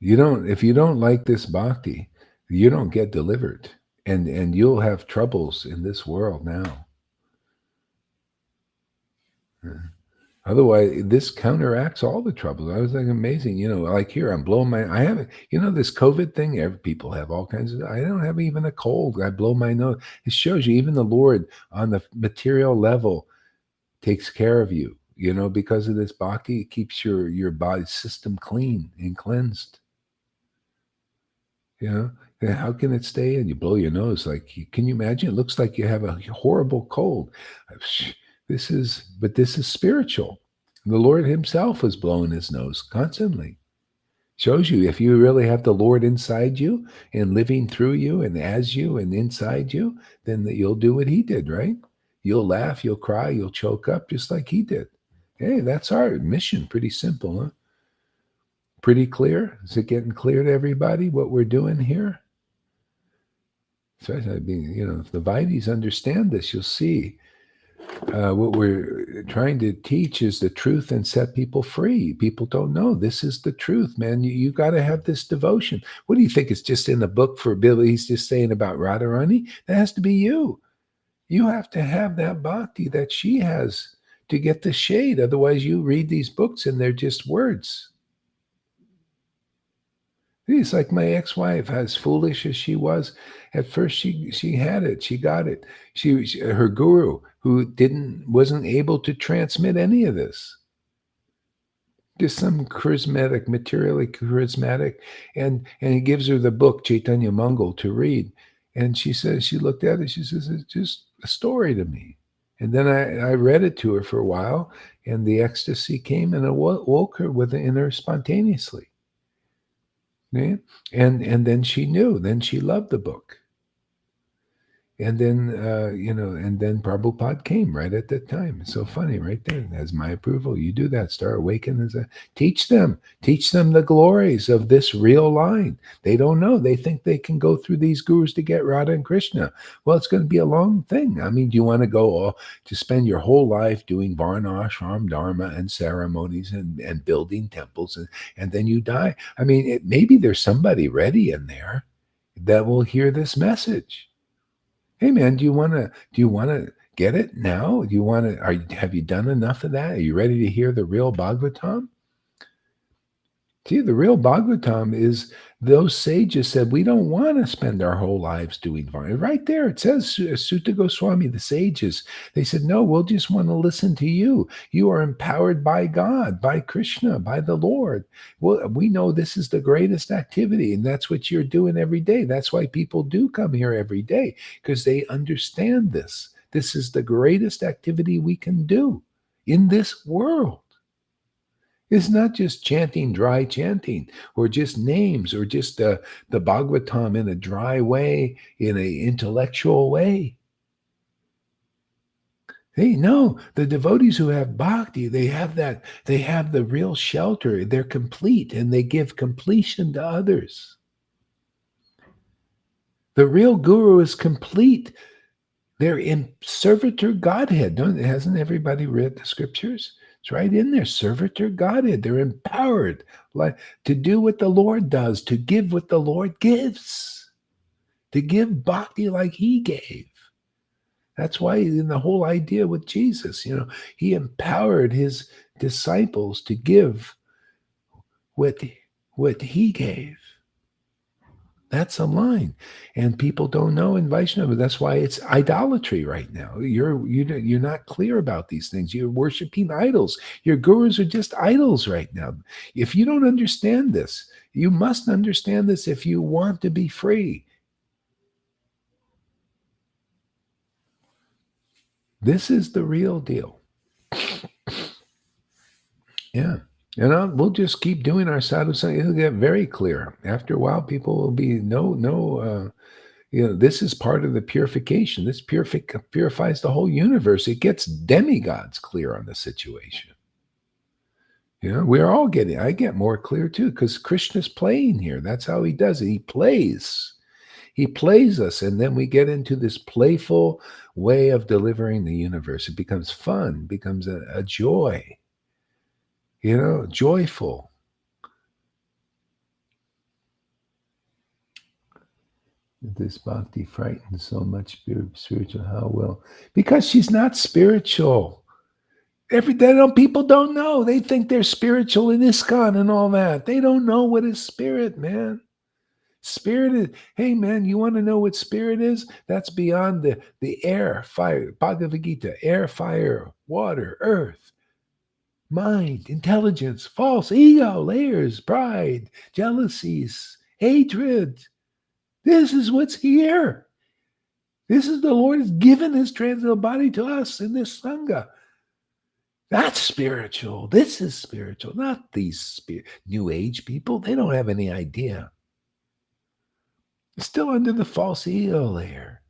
If you don't like this bhakti, you don't get delivered, and you'll have troubles in this world now. Otherwise, this counteracts all the troubles. I was like, amazing. Like here, I'm blowing I haven't, this COVID thing, people have all kinds of, I don't have even a cold. I blow my nose. It shows you, even the Lord on the material level takes care of you, because of this bhakti, it keeps your body system clean and cleansed. How can it stay in? You blow your nose. Like, can you imagine? It looks like you have a horrible cold. This is spiritual. The Lord himself was blowing his nose constantly. Shows you if you really have the Lord inside you and living through you and as you and inside you, then you'll do what he did, right? You'll laugh, you'll cry, you'll choke up just like he did. Hey, that's our mission. Pretty simple, huh? Pretty clear? Is it getting clear to everybody what we're doing here? So if the Vaidis understand this, you'll see what we're trying to teach is the truth and set people free. People don't know. This is the truth, man. You got to have this devotion. What do you think? It's just in the book for Billy. He's just saying about Radharani. That has to be you. You have to have that bhakti that she has to get the shade. Otherwise, you read these books and they're just words. It's like my ex-wife, as foolish as she was, at first she had it, she got it. Her guru, who wasn't able to transmit any of this. Just some charismatic, materially charismatic, and he gives her the book Chaitanya Mangal to read, and she says she looked at it. She says it's just a story to me. And then I read it to her for a while, and the ecstasy came and it woke her in her spontaneously. Yeah. And then she knew. Then she loved the book. And then, and then Prabhupada came right at that time. It's so funny right there. That's my approval. You do that. Start awakening. Teach them the glories of this real line. They don't know. They think they can go through these gurus to get Radha and Krishna. Well, it's going to be a long thing. I mean, do you want to go to spend your whole life doing Varna, Ashram, Dharma, and ceremonies and building temples, and then you die? I mean, maybe there's somebody ready in there that will hear this message. Hey man, do you want to Get it now? You want to? Have you done enough of that? Are you ready to hear the real Bhagavatam? See, the real Bhagavatam is those sages said, we don't want to spend our whole lives doing Varna. Right there, it says, Sutta Goswami, the sages, they said, no, we'll just want to listen to you. You are empowered by God, by Krishna, by the Lord. Well, we know this is the greatest activity, and that's what you're doing every day. That's why people do come here every day, because they understand this. This is the greatest activity we can do in this world. It's not just chanting, dry chanting, or just names, or just the Bhagavatam in a dry way, in an intellectual way. Hey, no, the devotees who have bhakti, they have the real shelter. They're complete, and they give completion to others. The real guru is complete. They're in servitor Godhead. Hasn't everybody read the scriptures? It's right in there. Servitor Godhead. They're empowered to do what the Lord does, to give what the Lord gives, to give bhakti like he gave. That's why in the whole idea with Jesus, he empowered his disciples to give what he gave. That's a line, and people don't know in Vaishnava. That's why it's idolatry right now. You're not clear about these things. You're worshiping idols. Your gurus are just idols right now. If you don't understand this, you must understand this if you want to be free. This is the real deal. Yeah. We'll just keep doing our sadhu sangha. It'll get very clear. After a while, people will be this is part of the purification. This purifies the whole universe. It gets demigods clear on the situation. We're all I get more clear too, because Krishna's playing here. That's how he does it. He plays. He plays us, and then we get into this playful way of delivering the universe. It becomes fun, becomes a joy, joyful. This bhakti frightens so much spiritual. How well? Because she's not spiritual. People don't know. They think they're spiritual in ISKCON and all that. They don't know what is spirit, man. Spirit is, hey, man, you want to know what spirit is? That's beyond the air, fire, Bhagavad Gita, air, fire, water, earth, mind, intelligence, false ego, layers, pride, jealousies, hatred. This is what's here. This is the Lord has given his transcendental body to us in this Sangha. That's spiritual. This is spiritual, not these New Age people. They don't have any idea. It's still under the false ego layer.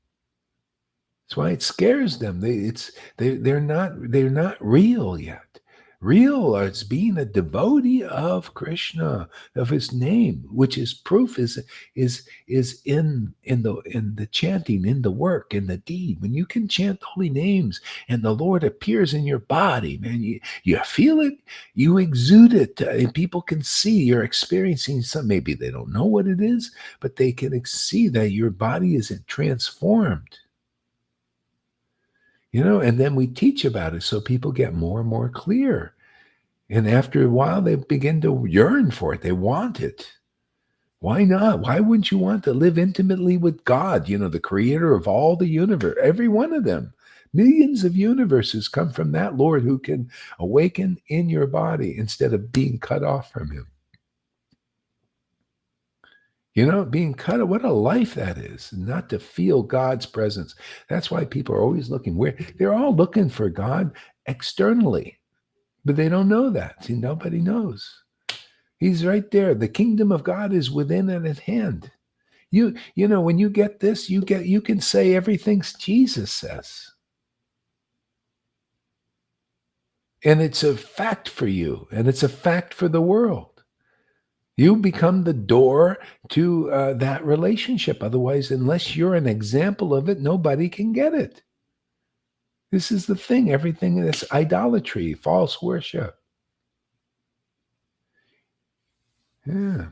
That's why it scares them. They're not real yet. Real is being a devotee of Krishna, of his name, which is proof is in the chanting, in the work, in the deed. When you can chant holy names and the Lord appears in your body, man, you feel it, you exude it, and people can see you're experiencing some. Maybe they don't know what it is, but they can see that your body is transformed. And then we teach about it so people get more and more clear. And after a while, they begin to yearn for it. They want it. Why not? Why wouldn't you want to live intimately with God, the creator of all the universe, every one of them? Millions of universes come from that Lord who can awaken in your body instead of being cut off from him. Being cut off, what a life that is, not to feel God's presence. That's why people are always looking they're all looking for God externally, but they don't know that. See, nobody knows. He's right there. The kingdom of God is within and at hand. When you get this, you can say everything Jesus says. And it's a fact for you, and it's a fact for the world. You become the door to that relationship. Otherwise, unless you're an example of it, nobody can get it. This is the thing. Everything is idolatry, false worship. Yeah.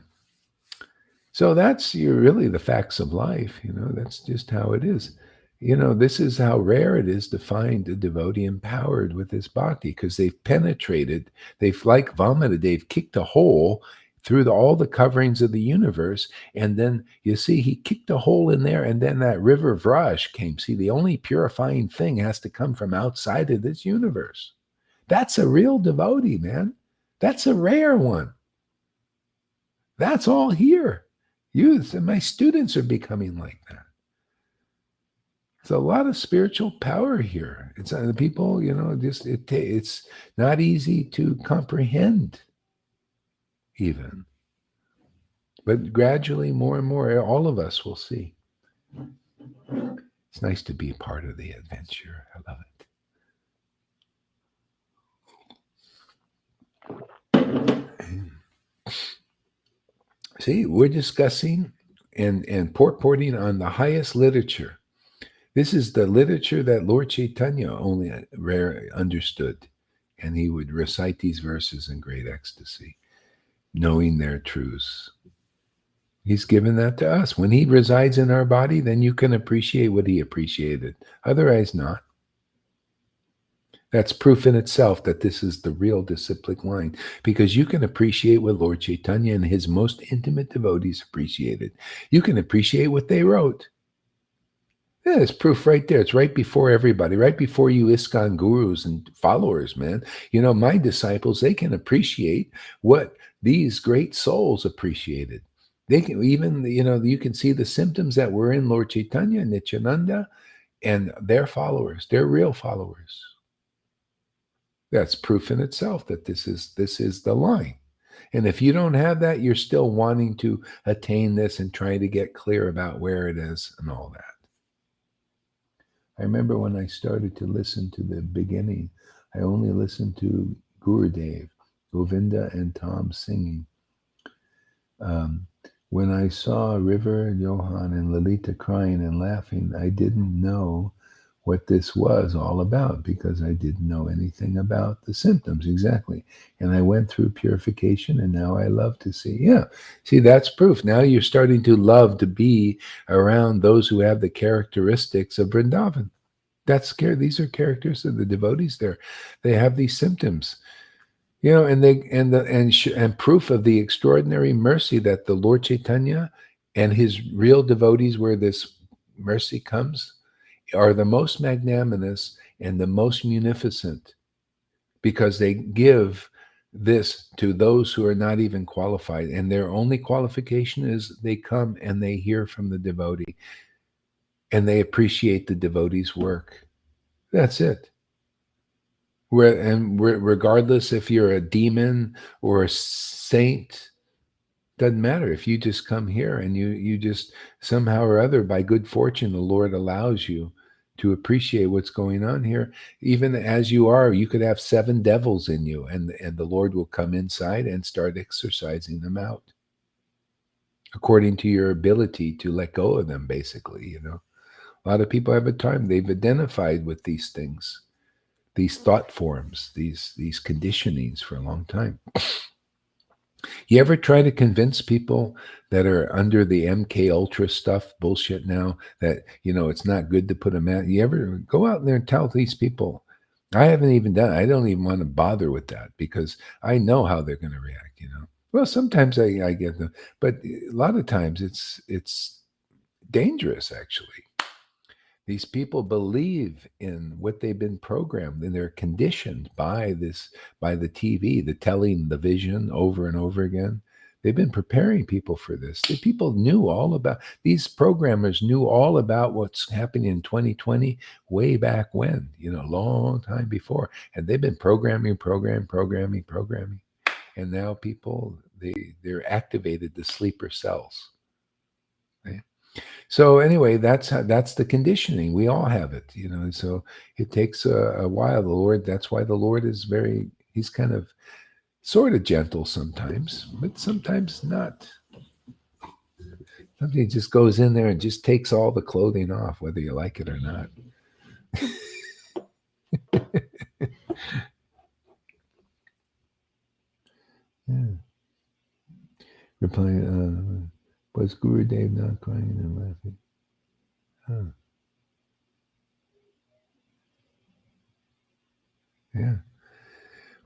So that's really the facts of life. That's just how it is. This is how rare it is to find a devotee empowered with this bhakti, because they've penetrated, they've like vomited, they've kicked a hole through all the coverings of the universe. And then you see, he kicked a hole in there, and then that river Vraj came. See, the only purifying thing has to come from outside of this universe. That's a real devotee, man. That's a rare one. That's all here. Youth and my students are becoming like that. It's a lot of spiritual power here. It's the people, just it's not easy to comprehend, even. But gradually, more and more, all of us will see. It's nice to be a part of the adventure. I love it. See, we're discussing and purporting on the highest literature. This is the literature that Lord Chaitanya only rare understood. And he would recite these verses in great ecstasy, knowing their truths. He's given that to us. When he resides in our body, then you can appreciate what he appreciated. Otherwise, not. That's proof in itself that this is the real disciplic line, because you can appreciate what Lord Chaitanya and his most intimate devotees appreciated. You can appreciate what they wrote. Yeah, it's proof right there. It's right before everybody, right before you ISKCON gurus and followers, man. My disciples, they can appreciate what these great souls appreciated. They can even, you can see the symptoms that were in Lord Chaitanya, Nityananda, and their followers, their real followers. That's proof in itself that this is the line. And if you don't have that, you're still wanting to attain this and trying to get clear about where it is and all that. I remember when I started to listen to the beginning, I only listened to Gurudev, Govinda, and Tom singing. When I saw River, Johan, and Lalita crying and laughing, I didn't know what this was all about, because I didn't know anything about the symptoms exactly. And I went through purification, and now I love to see. Yeah, see, that's proof. Now you're starting to love to be around those who have the characteristics of Vrindavan. That's scary. These are characters of the devotees there. They have these symptoms. And proof of the extraordinary mercy that the Lord Chaitanya and his real devotees, where this mercy comes, are the most magnanimous and the most munificent, because they give this to those who are not even qualified, and their only qualification is they come and they hear from the devotee and they appreciate the devotee's work. That's it. Regardless if you're a demon or a saint, doesn't matter. If you just come here and you just somehow or other, by good fortune, the Lord allows you to appreciate what's going on here. Even as you are, you could have 7 devils in you, and the Lord will come inside and start exorcising them out according to your ability to let go of them, basically. A lot of people have a time, they've identified with these things, these thought forms, these conditionings for a long time. You ever try to convince people that are under the MK Ultra stuff bullshit now that, it's not good to put a mask? You ever go out there and tell these people? I haven't even done it. I don't even want to bother with that, because I know how they're going to react, Well, sometimes I get them, but a lot of times it's dangerous, actually. These people believe in what they've been programmed, and they're conditioned by the TV, the telling the vision over and over again. They've been preparing people for this. The people knew all about, these programmers knew all about what's happening in 2020 way back when, a long time before. And they've been programming. And now people, they're activated the sleeper cells. Right? So anyway, that's the conditioning. We all have it, so it takes a while. That's why the Lord is he's kind of sort of gentle sometimes, but sometimes not. Sometimes he just goes in there and just takes all the clothing off, whether you like it or not. Yeah. Replying, was Guru Dev not crying and laughing? Huh. Yeah.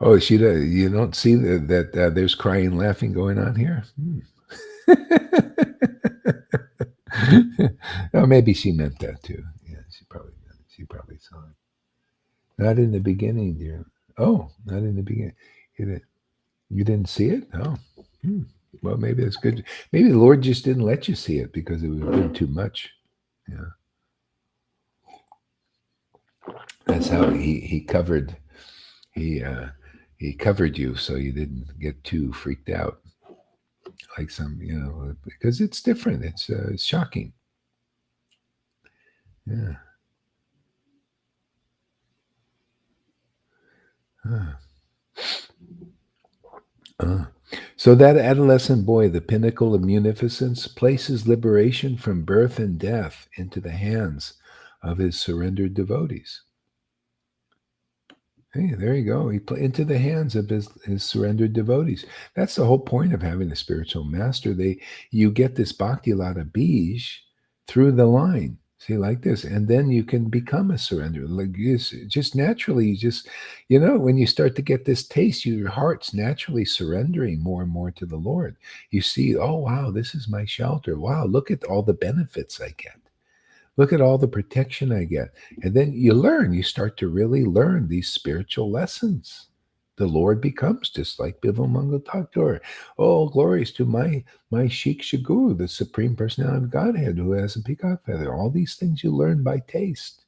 Oh, she you don't see that there's crying, laughing going on here? Oh, maybe she meant that too. Yeah, she probably saw it. Not in the beginning, dear. Oh, not in the beginning. You didn't see it? Oh. Hmm. Well, maybe that's good. Maybe the Lord just didn't let you see it because it would have been too much. Yeah. That's how he covered he he covered you so you didn't get too freaked out like some, because it's different. It's shocking. Yeah. Uh, uh. So that adolescent boy, the pinnacle of munificence, places liberation from birth and death into the hands of his surrendered devotees. Hey, there you go. Into the hands of his surrendered devotees. That's the whole point of having a spiritual master. You get this bhakti lata bij through the line. See, like this, and then you can become a surrender. Like just naturally, when you start to get this taste, your heart's naturally surrendering more and more to the Lord. You see, oh wow, this is my shelter. Wow, look at all the benefits I get. Look at all the protection I get. And then you start to really learn these spiritual lessons. The Lord becomes just like Bimal Mangal Thakur. Oh, glories to my Sheikh Shaguru, the Supreme Personality of Godhead who has a peacock feather. All these things you learn by taste.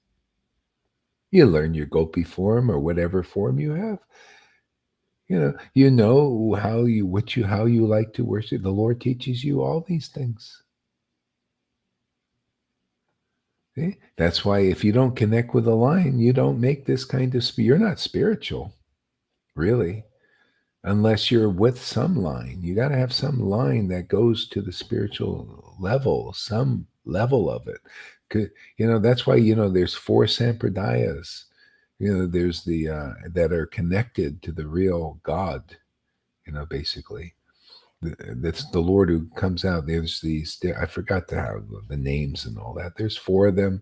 You learn your gopi form or whatever form you have. You know how you like to worship. The Lord teaches you all these things. See? That's why if you don't connect with the line, you don't make this kind of you're not spiritual, really, unless you're with some line. You got to have some line that goes to the spiritual level, some level of it. That's why there's four sampradayas. There's the that are connected to the real God. Basically. That's the Lord who comes out. There's these. I forgot to have the names and all that. There's four of them.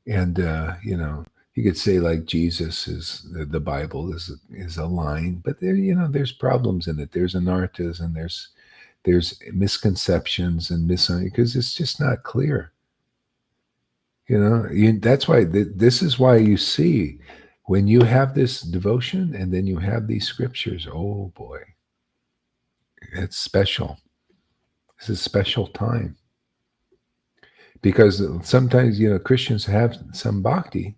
And you could say like Jesus is the Bible is a line, but there's problems in it. There's anarthas and there's misconceptions and because it's just not clear. That's why this is why you see when you have this devotion and then you have these scriptures. Oh boy, it's special. It's a special time because sometimes Christians have some bhakti,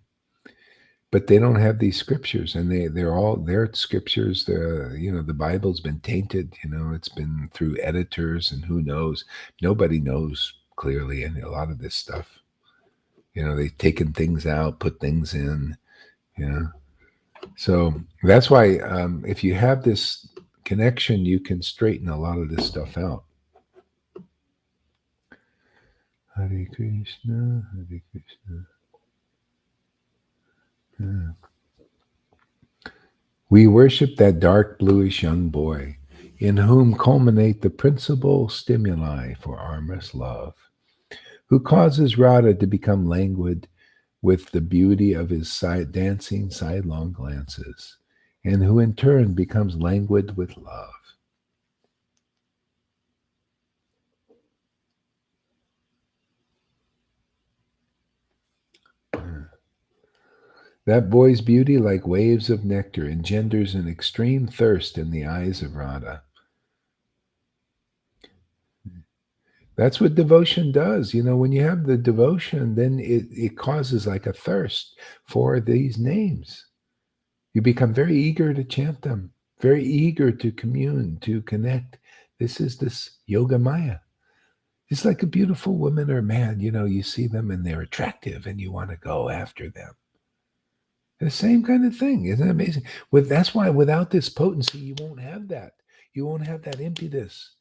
but they don't have these scriptures, and they're all their scriptures. The Bible's been tainted. It's been through editors, and who knows? Nobody knows clearly, and a lot of this stuff. They've taken things out, put things in. So that's why if you have this connection, you can straighten a lot of this stuff out. Hare Krishna, Hare Krishna. Yeah. We worship that dark bluish young boy, in whom culminate the principal stimuli for amorous love, who causes Radha to become languid with the beauty of his dancing sidelong glances, and who in turn becomes languid with love. That boy's beauty, like waves of nectar, engenders an extreme thirst in the eyes of Radha. That's what devotion does. When you have the devotion, then it causes like a thirst for these names. You become very eager to chant them, very eager to commune, to connect. This is this yoga maya. It's like a beautiful woman or man, you see them and they're attractive and you want to go after them. The same kind of thing. Isn't it amazing? That's why without this potency, you won't have that. You won't have that impetus.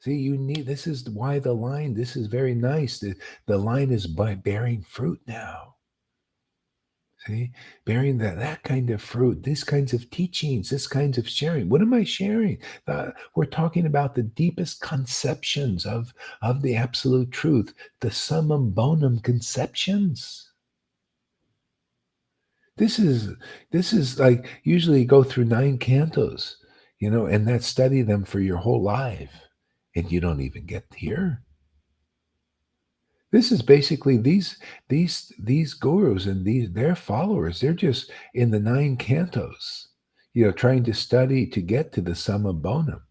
See, this is why this is very nice. The line is bearing fruit now. See, bearing that kind of fruit, these kinds of teachings, this kinds of sharing. What am I sharing? We're talking about the deepest conceptions of the absolute truth, the summum bonum conceptions. This is this is like usually you go through 9 cantos, and that study them for your whole life, and you don't even get here. This is basically these gurus and their followers. They're just in the 9 cantos, trying to study to get to the summum bonum.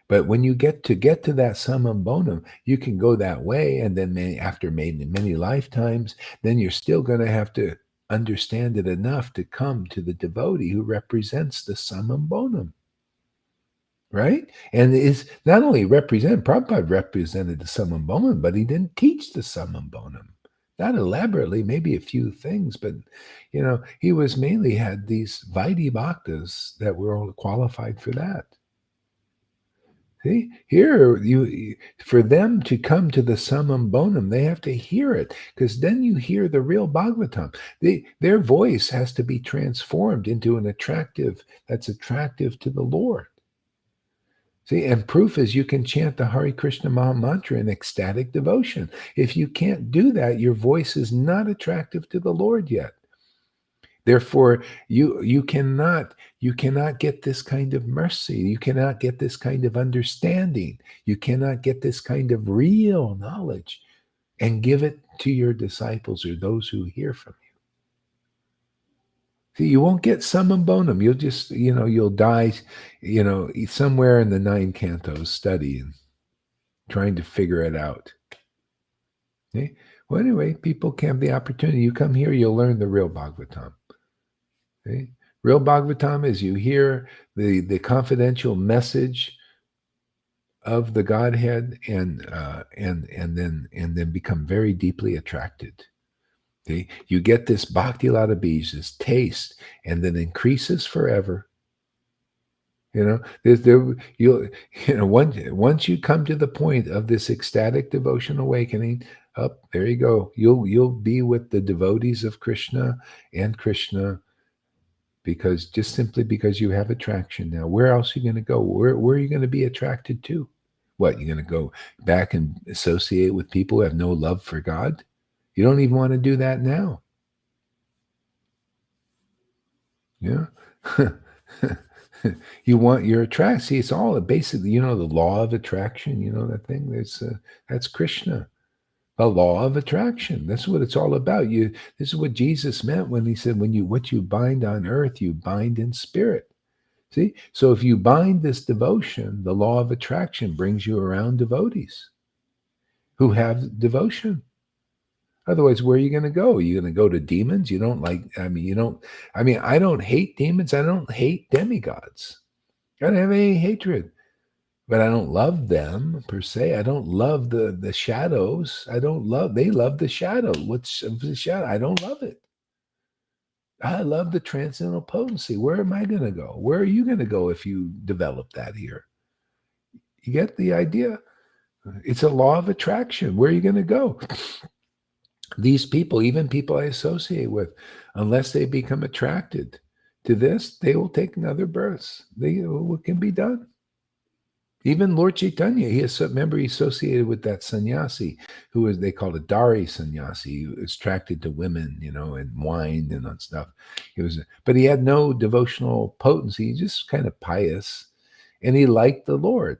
But when you get to that summum bonum, you can go that way, and then after many lifetimes, then you're still going to have to understand it enough to come to the devotee who represents the summum bonum, right? And is not only Prabhupada represented the summum bonum, but he didn't teach the summum bonum. Not elaborately, maybe a few things, but he was mainly had these Vaidhi bhaktas that were all qualified for that. See, here for them to come to the summum bonum, they have to hear it, because then you hear the real Bhagavatam. Their voice has to be transformed into that's attractive to the Lord. See, and proof is you can chant the Hare Krishna Maha Mantra in ecstatic devotion. If you can't do that, your voice is not attractive to the Lord yet. Therefore, you cannot get this kind of mercy. You cannot get this kind of understanding. You cannot get this kind of real knowledge and give it to your disciples or those who hear from you. See, you won't get summum bonum. You'll just, you'll die, somewhere in the 9 cantos studying, trying to figure it out. Okay? Well, anyway, people can have the opportunity. You come here, you'll learn the real Bhagavatam. Okay? Real Bhagavatam is you hear the confidential message of the Godhead and then become very deeply attracted. Okay? You get this bhakti lata bij, this taste, and then increases forever. Once you come to the point of this ecstatic devotion awakening, up there you go. You'll be with the devotees of Krishna and Krishna, because simply because you have attraction now. Where else are you going to go? Where are you going to be attracted to? What, you're going to go back and associate with people who have no love for God? You don't even want to do that now. Yeah. You're attracted. See, it's all basically, the law of attraction, that thing. That's Krishna. The law of attraction. That's what it's all about. This is what Jesus meant when he said, what you bind on earth, you bind in spirit. See? So if you bind this devotion, the law of attraction brings you around devotees who have devotion. Otherwise, where are you going to go? Are you going to go to demons? I don't hate demons. I don't hate demigods. I don't have any hatred. But I don't love them per se. I don't love the shadows. They love the shadow. What's the shadow? I don't love it. I love the transcendental potency. Where am I going to go? Where are you going to go if you develop that here? You get the idea? It's a law of attraction. Where are you going to go? These people, even people I associate with, unless they become attracted to this, they will take another birth. What can be done? Even Lord Chaitanya, he associated with that sannyasi they called a Dari sannyasi, who was attracted to women, and wine and that stuff. But he had no devotional potency, just kind of pious, and he liked the Lord.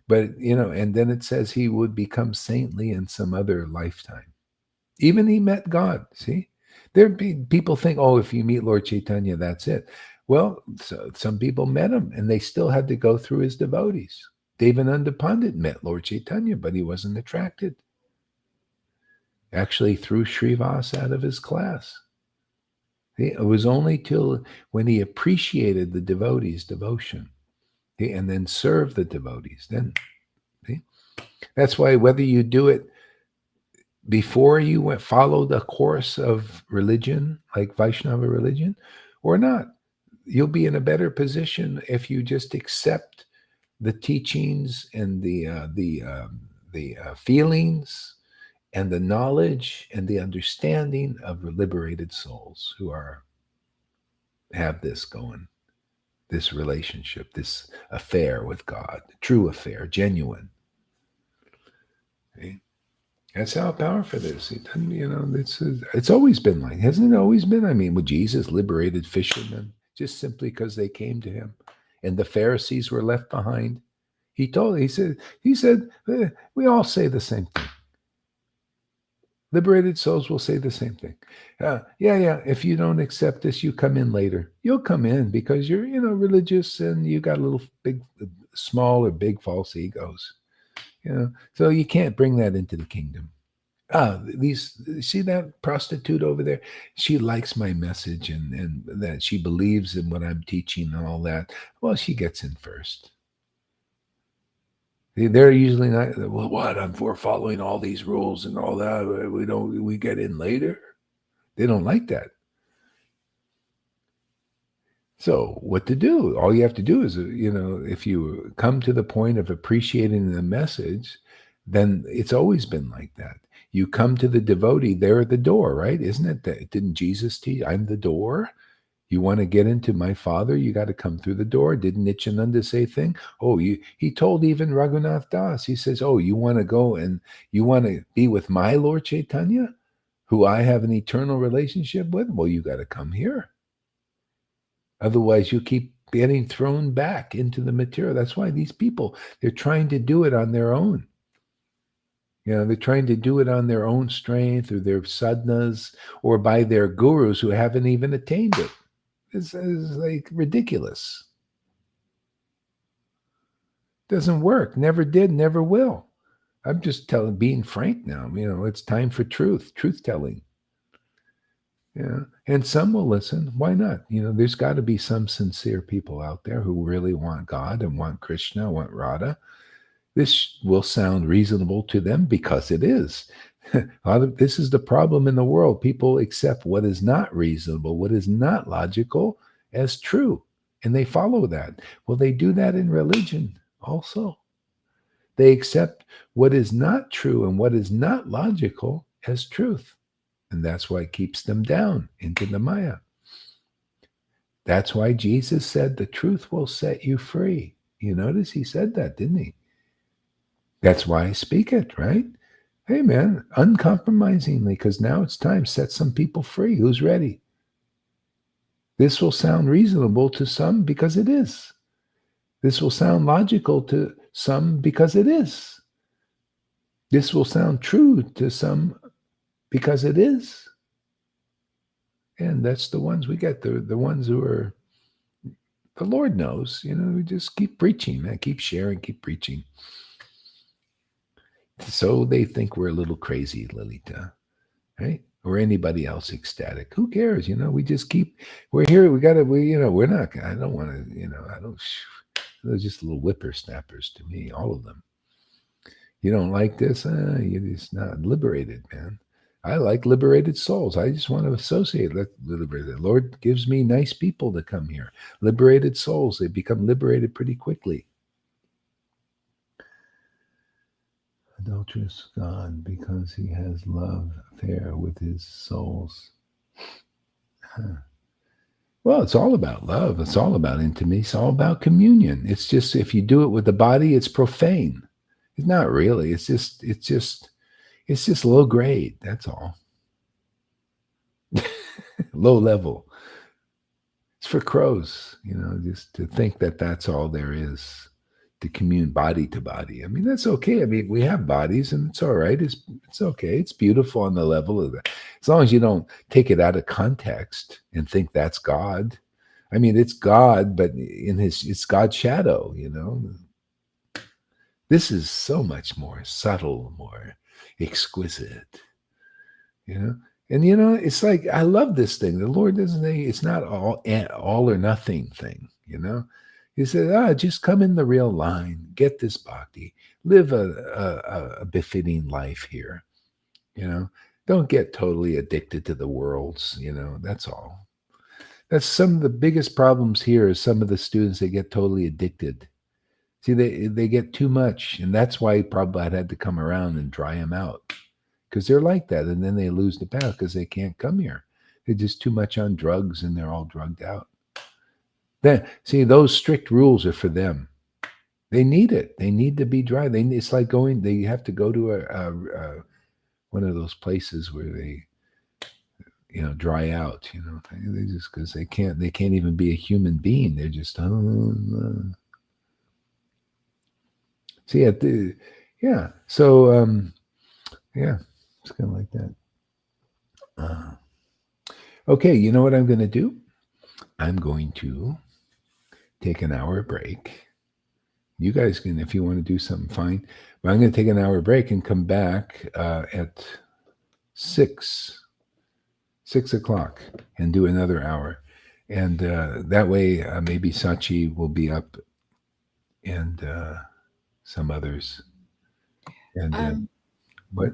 But, and then it says he would become saintly in some other lifetime. Even he met God, see? People think, if you meet Lord Chaitanya, that's it. Well, so some people met him, and they still had to go through his devotees. Devananda Pandit met Lord Chaitanya, but he wasn't attracted. Actually threw Srivas out of his class. It was only till when he appreciated the devotees' devotion, and then served the devotees. Then, that's why whether you do it before you follow the course of religion, like Vaishnava religion, or not, you'll be in a better position if you just accept the teachings and the feelings and the knowledge and the understanding of liberated souls who have this going, this relationship, this affair with God, true affair, genuine. Okay? That's how powerful it is. It doesn't, it's always been like, hasn't it always been? I mean, when Jesus liberated fishermen just simply because they came to him, and the Pharisees were left behind. He said, we all say the same thing. Liberated souls will say the same thing. Yeah. If you don't accept this, you come in later. You'll come in because you're, religious and you got a little big, small or big false egos. So you can't bring that into the kingdom. See that prostitute over there? She likes my message and that she believes in what I'm teaching and all that. Well, she gets in first. They're usually not. Well, what? We're following all these rules and all that. We get in later. They don't like that. So what to do? All you have to do is, if you come to the point of appreciating the message, then it's always been like that. You come to the devotee, they're at the door, right? Isn't it that? Didn't Jesus teach, I'm the door? You want to get into my Father, you got to come through the door. Didn't Nityananda say thing? Oh, he told even Raghunath Das, he says, oh, you want to go and you want to be with my Lord Chaitanya, who I have an eternal relationship with? Well, you got to come here. Otherwise, you keep getting thrown back into the material. That's why these people, they're trying to do it on their own. They're trying to do it on their own strength or their sadhanas or by their gurus who haven't even attained it. It's like ridiculous. Doesn't work. Never did, never will. I'm just being frank now. It's time for truth telling. And some will listen. Why not? There's got to be some sincere people out there who really want God and want Krishna, want Radha. This will sound reasonable to them because it is. This is the problem in the world. People accept what is not reasonable, what is not logical as true, and they follow that. Well, they do that in religion also. They accept what is not true and what is not logical as truth. And that's why it keeps them down into the Maya. That's why Jesus said the truth will set you free. You notice he said that, didn't he? That's why I speak it, right? Hey, man, uncompromisingly, because now it's time. Set some people free. Who's ready? This will sound reasonable to some because it is. This will sound logical to some because it is. This will sound true to some because it is. And that's the ones we get, the ones who are, the Lord knows, we just keep preaching, man, keep sharing, keep preaching. So they think we're a little crazy, Lilita, right? Or anybody else ecstatic. Who cares? We just we're here. We're not, I don't want to, they're just little whippersnappers to me, all of them. You don't like this? You're just not liberated, man. I like liberated souls. I just want to associate with liberated. The Lord gives me nice people to come here. Liberated souls, they become liberated pretty quickly. Adulterous God, because he has love affair with his souls. Well, it's all about love. It's all about intimacy. It's all about communion. It's just, if you do it with the body, it's profane. It's not really. It's just low grade. That's all. Low level. It's for crows, just to think that that's all there is, to commune body to body. I mean, that's okay. I mean, we have bodies and it's all right. It's okay. It's beautiful on the level of that. As long as you don't take it out of context and think that's God. I mean, it's God, but it's God's shadow, This is so much more subtle, more exquisite, And it's like, I love this thing. The Lord doesn't say it's not all or nothing thing, He said, just come in the real line, get this bhakti, live a befitting life here, Don't get totally addicted to the worlds, that's all. That's some of the biggest problems here is some of the students, they get totally addicted. See, they get too much, and that's why Prabhupada had to come around and dry them out. Because they're like that, and then they lose the path because they can't come here. They're just too much on drugs, and they're all drugged out. Then, see, those strict rules are for them. They need it. They need to be dry. It's like they have to go to one of those places where they, dry out. They just because they can't even be a human being. They're just see it. Yeah. So yeah, it's kind of like that. Okay, you know what I'm going to do? I'm going to take an hour break. You guys can, if you want to do something, fine. But I'm going to take an hour break and come back at 6 o'clock and do another hour. And that way, maybe Sachi will be up and some others. And what?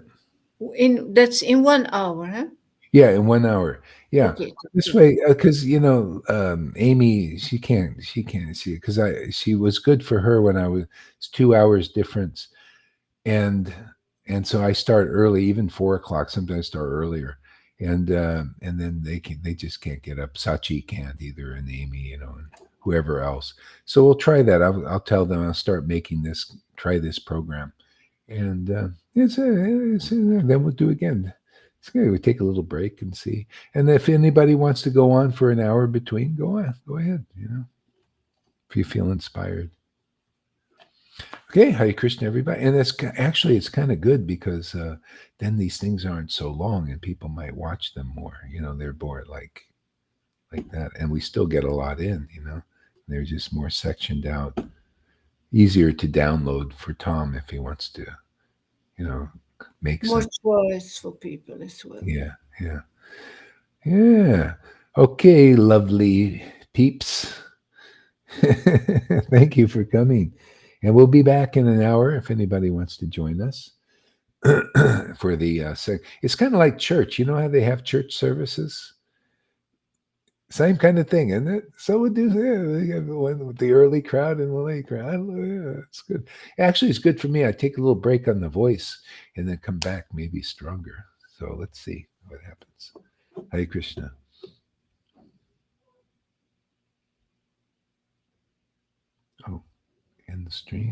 That's in 1 hour, huh? Yeah, in 1 hour. Yeah, Okay, this okay. way, because Amy, she can't see it because she was good for her when I was it's 2 hours difference, and so I start early, even 4 o'clock. Sometimes I start earlier, and then they just can't get up. Sachi can't either, and Amy, and whoever else. So we'll try that. I'll tell them I'll start making try this program, and then we'll do again. It's good. We take a little break and see. And if anybody wants to go on for an hour between, go on, go ahead. If you feel inspired. Okay, Hare Krishna, everybody. And actually it's kind of good because then these things aren't so long, and people might watch them more. They're bored like that, and we still get a lot in. They're just more sectioned out, easier to download for Tom if he wants to, you know, make More some. choice for people as well. Yeah, yeah, yeah. Okay, lovely peeps. Thank you for coming. And we'll be back in an hour if anybody wants to join us for the it's kind of like church. You know how they have church services? Same kind of thing, isn't it? So we do, yeah, they got the one with the early crowd and the late crowd. Yeah, it's good. Actually, it's good for me. I take a little break on the voice and then come back maybe stronger. So let's see what happens. Hare Krishna. Oh, end the stream.